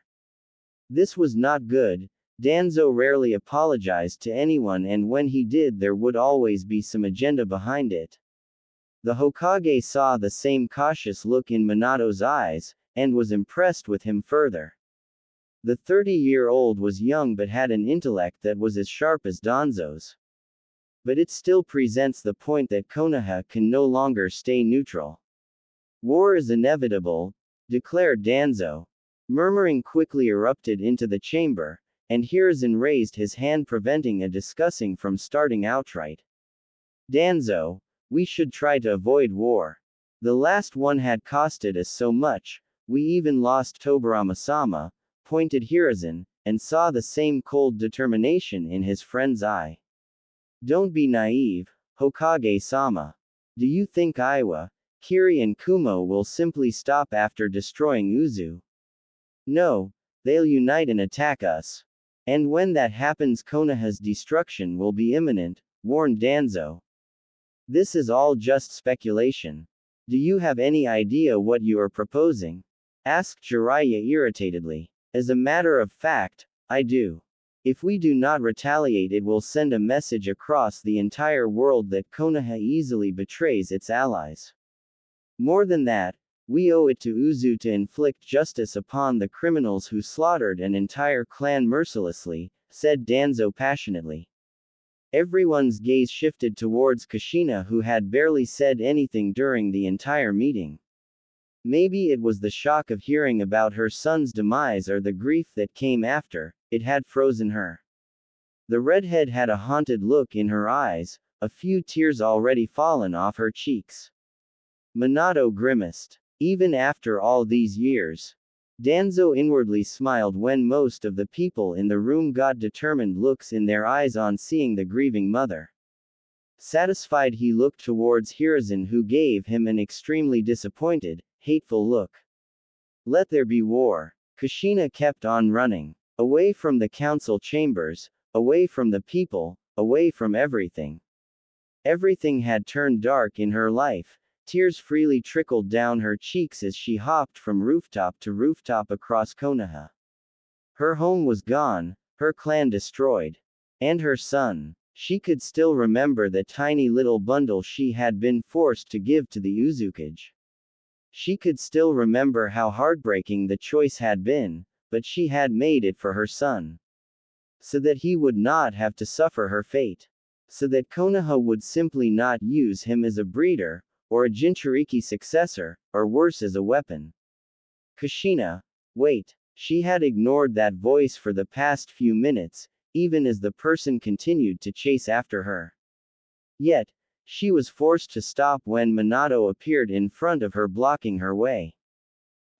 This was not good. Danzo rarely apologized to anyone, and when he did there would always be some agenda behind it. The Hokage saw the same cautious look in Minato's eyes, and was impressed with him further. The 30-year-old was young but had an intellect that was as sharp as Danzo's. But it still presents the point that Konoha can no longer stay neutral. War is inevitable, declared Danzo. Murmuring quickly erupted into the chamber, and Hiruzen raised his hand preventing a discussing from starting outright. Danzo, we should try to avoid war. The last one had costed us so much, we even lost Tobarama-sama, pointed Hiruzen, and saw the same cold determination in his friend's eye. Don't be naive, Hokage-sama. Do you think Iwa, Kiri and Kumo will simply stop after destroying Uzu? No, they'll unite and attack us. And when that happens, Konoha's destruction will be imminent, warned Danzo. This is all just speculation. Do you have any idea what you are proposing? Asked Jiraiya irritatedly. As a matter of fact, I do. If we do not retaliate, it will send a message across the entire world that Konoha easily betrays its allies. More than that, we owe it to Uzu to inflict justice upon the criminals who slaughtered an entire clan mercilessly, said Danzo passionately. Everyone's gaze shifted towards Kushina, who had barely said anything during the entire meeting. Maybe it was the shock of hearing about her son's demise or the grief that came after, it had frozen her. The redhead had a haunted look in her eyes, a few tears already fallen off her cheeks. Minato grimaced. Even after all these years. Danzo inwardly smiled when most of the people in the room got determined looks in their eyes on seeing the grieving mother. Satisfied, he looked towards Hiruzen, who gave him an extremely disappointed, hateful look. Let there be war. Kushina kept on running. Away from the council chambers, away from the people, away from everything. Everything had turned dark in her life. Tears freely trickled down her cheeks as she hopped from rooftop to rooftop across Konoha. Her home was gone, her clan destroyed. And her son. She could still remember the tiny little bundle she had been forced to give to the Uzukage. She could still remember how heartbreaking the choice had been, but she had made it for her son. So that he would not have to suffer her fate. So that Konoha would simply not use him as a breeder, or a Jinchuriki successor, or worse, as a weapon. Kushina. Wait. She had ignored that voice for the past few minutes, even as the person continued to chase after her. Yet, she was forced to stop when Minato appeared in front of her, blocking her way.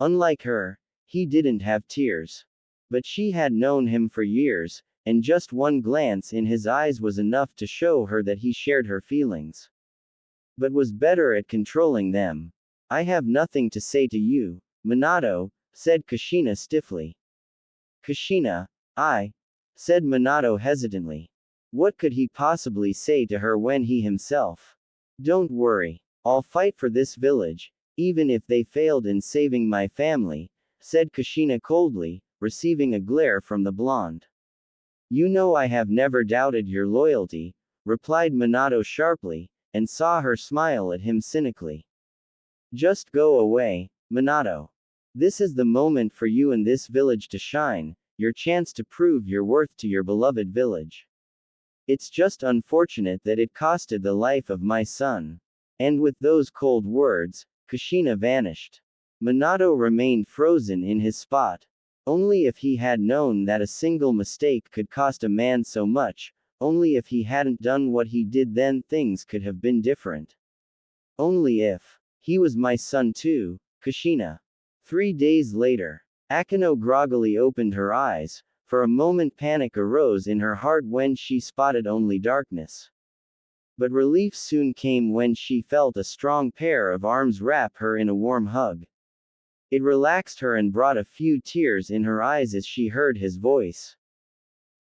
Unlike her, he didn't have tears. But she had known him for years, and just one glance in his eyes was enough to show her that he shared her feelings. But was better at controlling them. I have nothing to say to you, Minato, said Kushina stiffly. Kushina, said Minato hesitantly. What could he possibly say to her when he himself? Don't worry. I'll fight for this village, even if they failed in saving my family, said Kushina coldly, receiving a glare from the blonde. You know I have never doubted your loyalty, replied Minato sharply, and saw her smile at him cynically. Just go away, Minato. This is the moment for you and this village to shine, your chance to prove your worth to your beloved village. It's just unfortunate that it costed the life of my son. And with those cold words, Kushina vanished. Minato remained frozen in his spot. Only if he had known that a single mistake could cost a man so much, only if he hadn't done what he did, then things could have been different. Only if. He was my son too, Kushina. 3 days later. Akeno groggily opened her eyes. For a moment panic arose in her heart when she spotted only darkness. But relief soon came when she felt a strong pair of arms wrap her in a warm hug. It relaxed her and brought a few tears in her eyes as she heard his voice.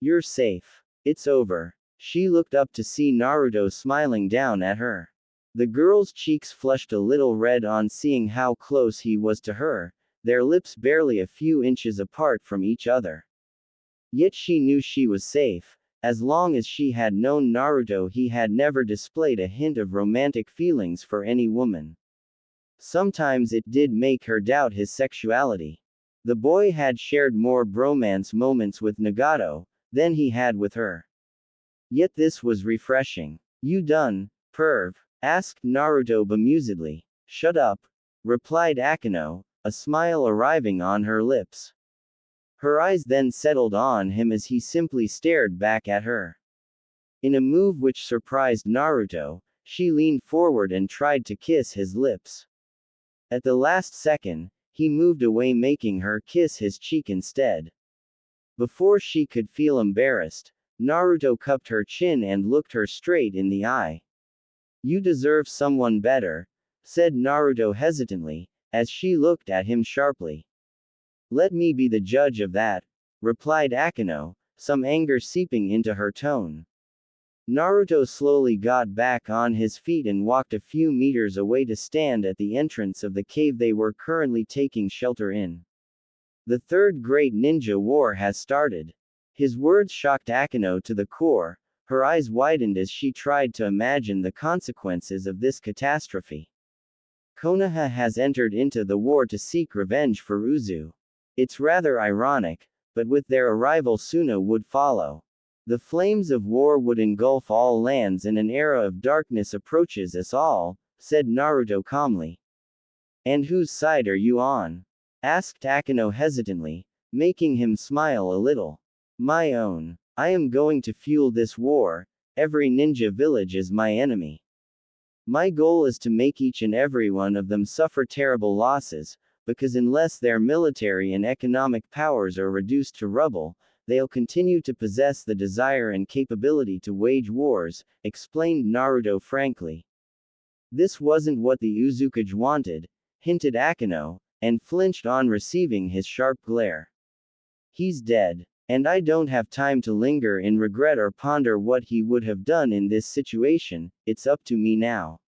You're safe. It's over. She looked up to see Naruto smiling down at her. The girl's cheeks flushed a little red on seeing how close he was to her, their lips barely a few inches apart from each other. Yet she knew she was safe. As long as she had known Naruto, he had never displayed a hint of romantic feelings for any woman. Sometimes it did make her doubt his sexuality. The boy had shared more bromance moments with Nagato than he had with her. Yet this was refreshing. You done, perv? Asked Naruto bemusedly. Shut up, replied Akeno, a smile arriving on her lips. Her eyes then settled on him as he simply stared back at her. In a move which surprised Naruto, she leaned forward and tried to kiss his lips. At the last second, he moved away, making her kiss his cheek instead. Before she could feel embarrassed, Naruto cupped her chin and looked her straight in the eye. "You deserve someone better," said Naruto hesitantly, as she looked at him sharply. "Let me be the judge of that," replied Akino, some anger seeping into her tone. Naruto slowly got back on his feet and walked a few meters away to stand at the entrance of the cave they were currently taking shelter in. "The third great ninja war has started." His words shocked Akino to the core. Her eyes widened as she tried to imagine the consequences of this catastrophe. Konoha has entered into the war to seek revenge for Uzu. It's rather ironic, but with their arrival Suno would follow. The flames of war would engulf all lands and an era of darkness approaches us all, said Naruto calmly. "And whose side are you on?" asked Akino hesitantly, making him smile a little. "My own. I am going to fuel this war. Every ninja village is my enemy. My goal is to make each and every one of them suffer terrible losses, because unless their military and economic powers are reduced to rubble, they'll continue to possess the desire and capability to wage wars," explained Naruto frankly. "This wasn't what the Uzukage wanted," hinted Akino, and flinched on receiving his sharp glare. "He's dead. And I don't have time to linger in regret or ponder what he would have done in this situation. It's up to me now.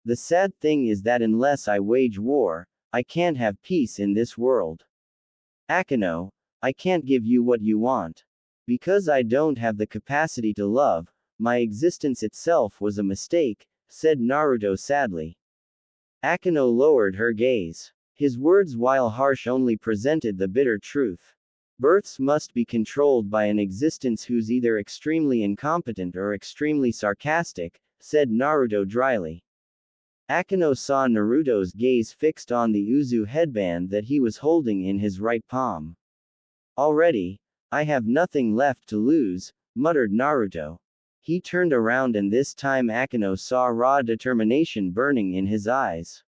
The sad thing is that unless I wage war, I can't have peace in this world. Akino, I can't give you what you want. Because I don't have the capacity to love, my existence itself was a mistake," said Naruto sadly. Akino lowered her gaze. His words, while harsh, only presented the bitter truth. Births must be controlled by an existence who's either extremely incompetent or extremely sarcastic, said Naruto dryly. Akino saw Naruto's gaze fixed on the Uzu headband that he was holding in his right palm. "Already, I have nothing left to lose," muttered Naruto. He turned around and this time Akino saw raw determination burning in his eyes.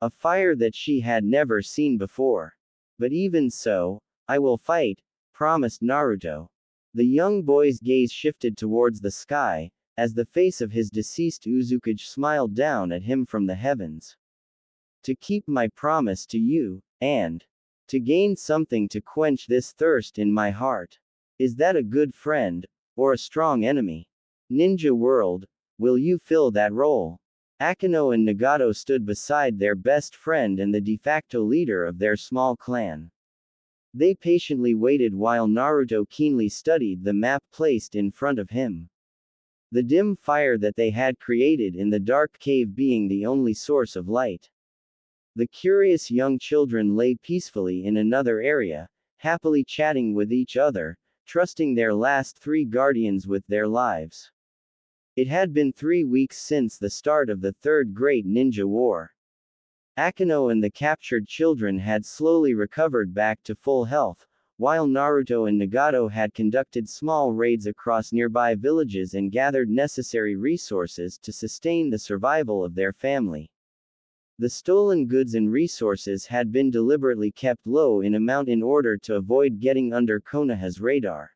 A fire that she had never seen before. "But even so, I will fight," promised Naruto. The young boy's gaze shifted towards the sky, as the face of his deceased Uzukage smiled down at him from the heavens. "To keep my promise to you, and to gain something to quench this thirst in my heart. Is that a good friend, or a strong enemy? Ninja world, will you fill that role?" Akino and Nagato stood beside their best friend and the de facto leader of their small clan. They patiently waited while Naruto keenly studied the map placed in front of him. The dim fire that they had created in the dark cave being the only source of light. The curious young children lay peacefully in another area, happily chatting with each other, trusting their last three guardians with their lives. It had been 3 weeks since the start of the Third Great Ninja War. Akino and the captured children had slowly recovered back to full health, while Naruto and Nagato had conducted small raids across nearby villages and gathered necessary resources to sustain the survival of their family. The stolen goods and resources had been deliberately kept low in amount in order to avoid getting under Konoha's radar.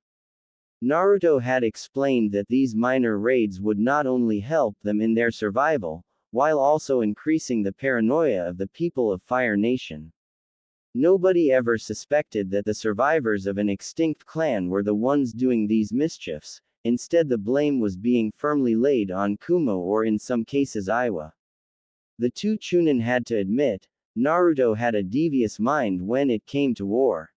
Naruto had explained that these minor raids would not only help them in their survival, while also increasing the paranoia of the people of Fire Nation. Nobody ever suspected that the survivors of an extinct clan were the ones doing these mischiefs. Instead, the blame was being firmly laid on Kumo or in some cases Iwa. The two Chunin had to admit, Naruto had a devious mind when it came to war.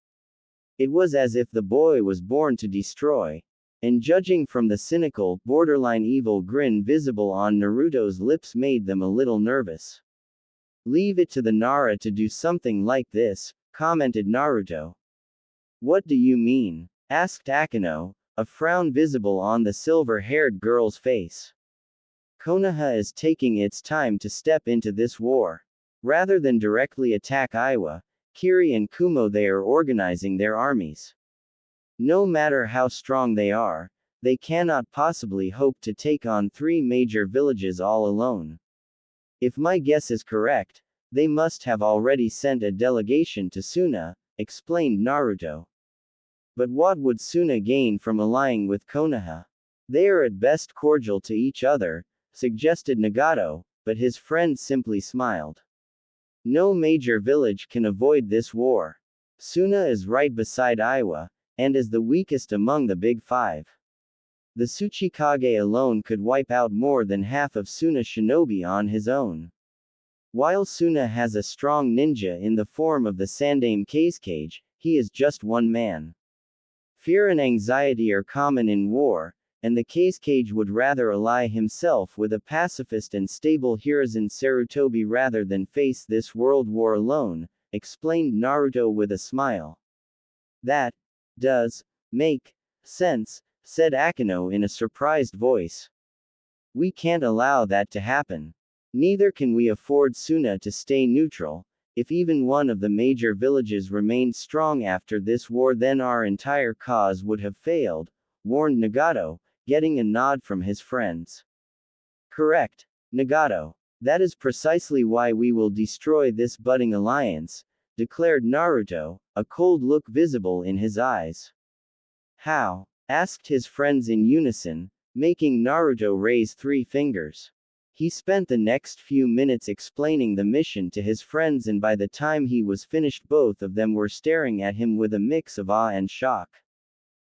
It was as if the boy was born to destroy. And judging from the cynical, borderline evil grin visible on Naruto's lips made them a little nervous. "Leave it to the Nara to do something like this," commented Naruto. "What do you mean?" asked Akino, a frown visible on the silver-haired girl's face. "Konoha is taking its time to step into this war. Rather than directly attack Iwa, Kiri and Kumo, they are organizing their armies. No matter how strong they are, they cannot possibly hope to take on 3 major villages all alone. If my guess is correct, They must have already sent a delegation to Suna, explained Naruto. But what would Suna gain from allying with Konoha? They are at best cordial to each other, suggested Nagato, but his friend simply smiled. No major village can avoid this war. Suna is right beside Iwa, and is the weakest among the big five. The Tsuchikage alone could wipe out more than half of Suna's shinobi on his own. While Suna has a strong ninja in the form of the Sandaime Kazekage, he is just one man. Fear and anxiety are common in war, and the Kazekage would rather ally himself with a pacifist and stable Hiruzen Sarutobi rather than face this world war alone, explained Naruto with a smile. That does make sense, said Akino in a surprised voice. We can't allow that to happen. Neither can we afford Suna to stay neutral. If even one of the major villages remained strong after this war, then our entire cause would have failed, warned Nagato, getting a nod from his friends. Correct, Nagato. That is precisely why we will destroy this budding alliance, declared Naruto, a cold look visible in his eyes. How? Asked his friends in unison, making Naruto raise 3 fingers. He spent the next few minutes explaining the mission to his friends, and by the time he was finished both of them were staring at him with a mix of awe and shock.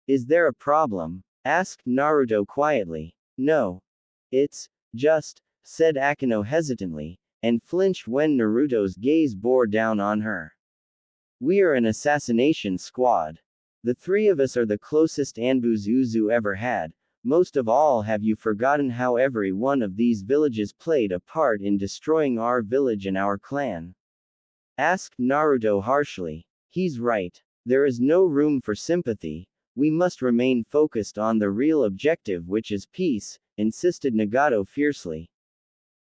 Is there a problem? Asked Naruto quietly. No. It's just, said Akino hesitantly, and flinched when Naruto's gaze bore down on her. We are an assassination squad. The 3 of us are the closest Anbus Uzu ever had. Most of all, have you forgotten how every one of these villages played a part in destroying our village and our clan? Asked Naruto harshly. He's right. There is no room for sympathy. We must remain focused on the real objective, which is peace, insisted Nagato fiercely.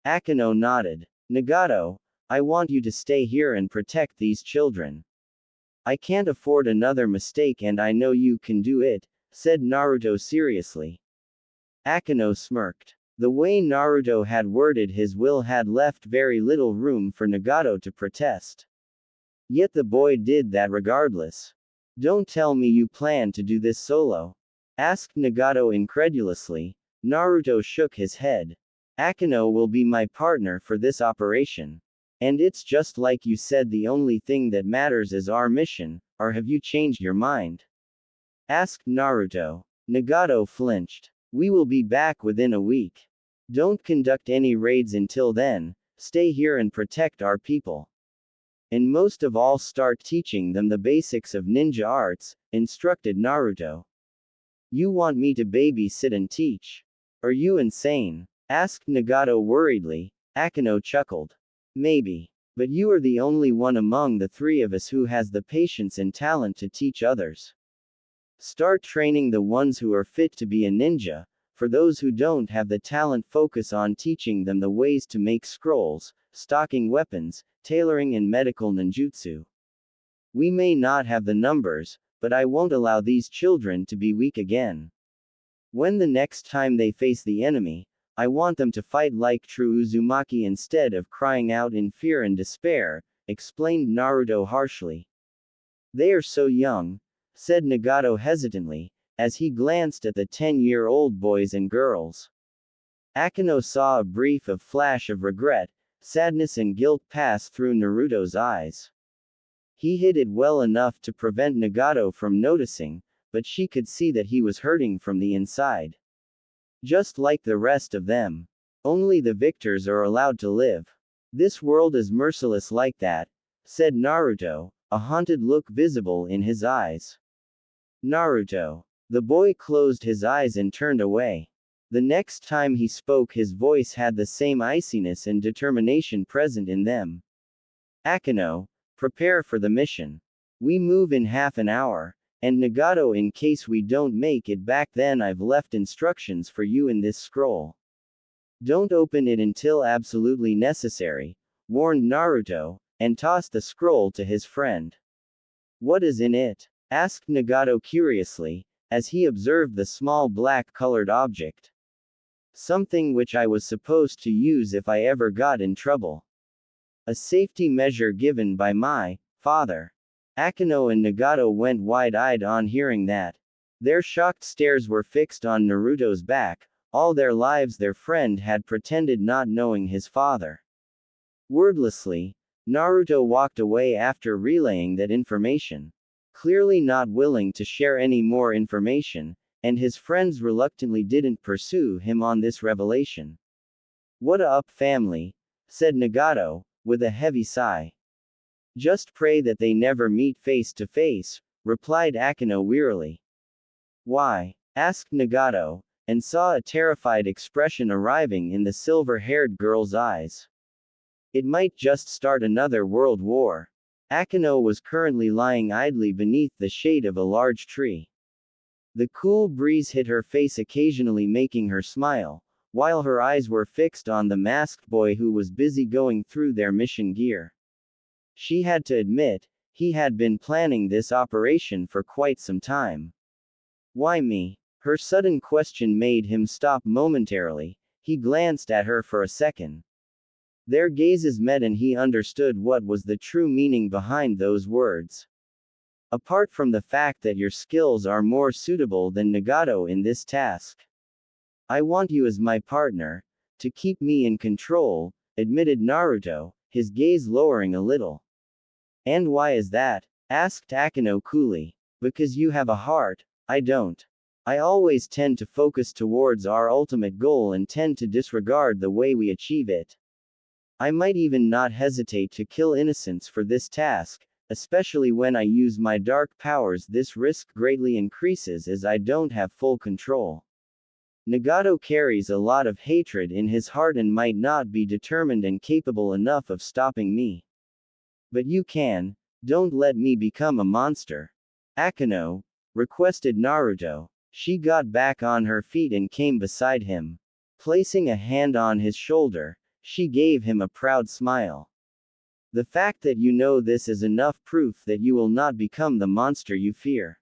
Akino nodded. Nagato, I want you to stay here and protect these children. I can't afford another mistake, and I know you can do it, said Naruto seriously. Akino smirked. The way Naruto had worded his will had left very little room for Nagato to protest. Yet the boy did that regardless. Don't tell me you plan to do this solo? Asked Nagato incredulously. Naruto shook his head. Akino will be my partner for this operation. And it's just like you said, the only thing that matters is our mission, or have you changed your mind? Asked Naruto. Nagato flinched. We will be back within a week. Don't conduct any raids until then, stay here and protect our people. And most of all, start teaching them the basics of ninja arts, instructed Naruto. You want me to babysit and teach? Are you insane? Asked Nagato worriedly. Akino chuckled. Maybe. But you are the only one among the 3 of us who has the patience and talent to teach others. Start training the ones who are fit to be a ninja. For those who don't have the talent, focus on teaching them the ways to make scrolls, stocking weapons, tailoring, and medical ninjutsu. We may not have the numbers, but I won't allow these children to be weak again. When the next time they face the enemy, I want them to fight like true Uzumaki instead of crying out in fear and despair, explained Naruto harshly. They are so young, said Nagato hesitantly, as he glanced at the 10-year-old boys and girls. Akino saw a brief flash of regret, sadness and guilt pass through Naruto's eyes. He hid it well enough to prevent Nagato from noticing, but she could see that he was hurting from the inside. Just like the rest of them. Only the victors are allowed to live. This world is merciless like that, said Naruto, a haunted look visible in his eyes. Naruto. The boy closed his eyes and turned away. The next time he spoke, his voice had the same iciness and determination present in them. Akino, prepare for the mission. We move in half an hour. And Nagato, in case we don't make it back then, I've left instructions for you in this scroll. Don't open it until absolutely necessary, warned Naruto, and tossed the scroll to his friend. What is in it? Asked Nagato curiously, as he observed the small black-colored object. Something which I was supposed to use if I ever got in trouble. A safety measure given by my father. Akino and Nagato went wide-eyed on hearing that. Their shocked stares were fixed on Naruto's back. All their lives their friend had pretended not knowing his father. Wordlessly, Naruto walked away after relaying that information. Clearly not willing to share any more information, and his friends reluctantly didn't pursue him on this revelation. What a up family, said Nagato, with a heavy sigh. Just pray that they never meet face to face, replied Akino wearily. Why? Asked Nagato, and saw a terrified expression arriving in the silver-haired girl's eyes. It might just start another world war. Akino was currently lying idly beneath the shade of a large tree. The cool breeze hit her face occasionally making her smile, while her eyes were fixed on the masked boy who was busy going through their mission gear. She had to admit, he had been planning this operation for quite some time. Why me? Her sudden question made him stop momentarily. He glanced at her for a second. Their gazes met and he understood what was the true meaning behind those words. Apart from the fact that your skills are more suitable than Nagato in this task. I want you as my partner, to keep me in control, admitted Naruto, his gaze lowering a little. And why is that? Asked Akino coolly. Because you have a heart, I don't. I always tend to focus towards our ultimate goal and tend to disregard the way we achieve it. I might even not hesitate to kill innocents for this task, especially when I use my dark powers. This risk greatly increases as I don't have full control. Nagato carries a lot of hatred in his heart and might not be determined and capable enough of stopping me. But you can, don't let me become a monster. Akino, requested Naruto. She got back on her feet and came beside him. Placing a hand on his shoulder, she gave him a proud smile. The fact that you know this is enough proof that you will not become the monster you fear.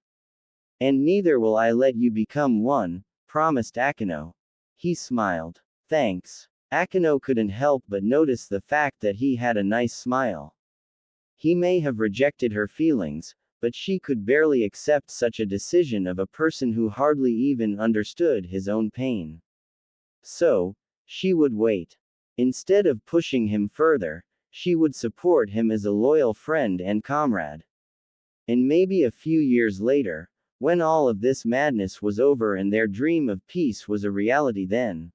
And neither will I let you become one, promised Akino. He smiled. Thanks. Akino couldn't help but notice the fact that he had a nice smile. He may have rejected her feelings, but she could barely accept such a decision of a person who hardly even understood his own pain. So, she would wait. Instead of pushing him further, she would support him as a loyal friend and comrade. And maybe a few years later, when all of this madness was over and their dream of peace was a reality, then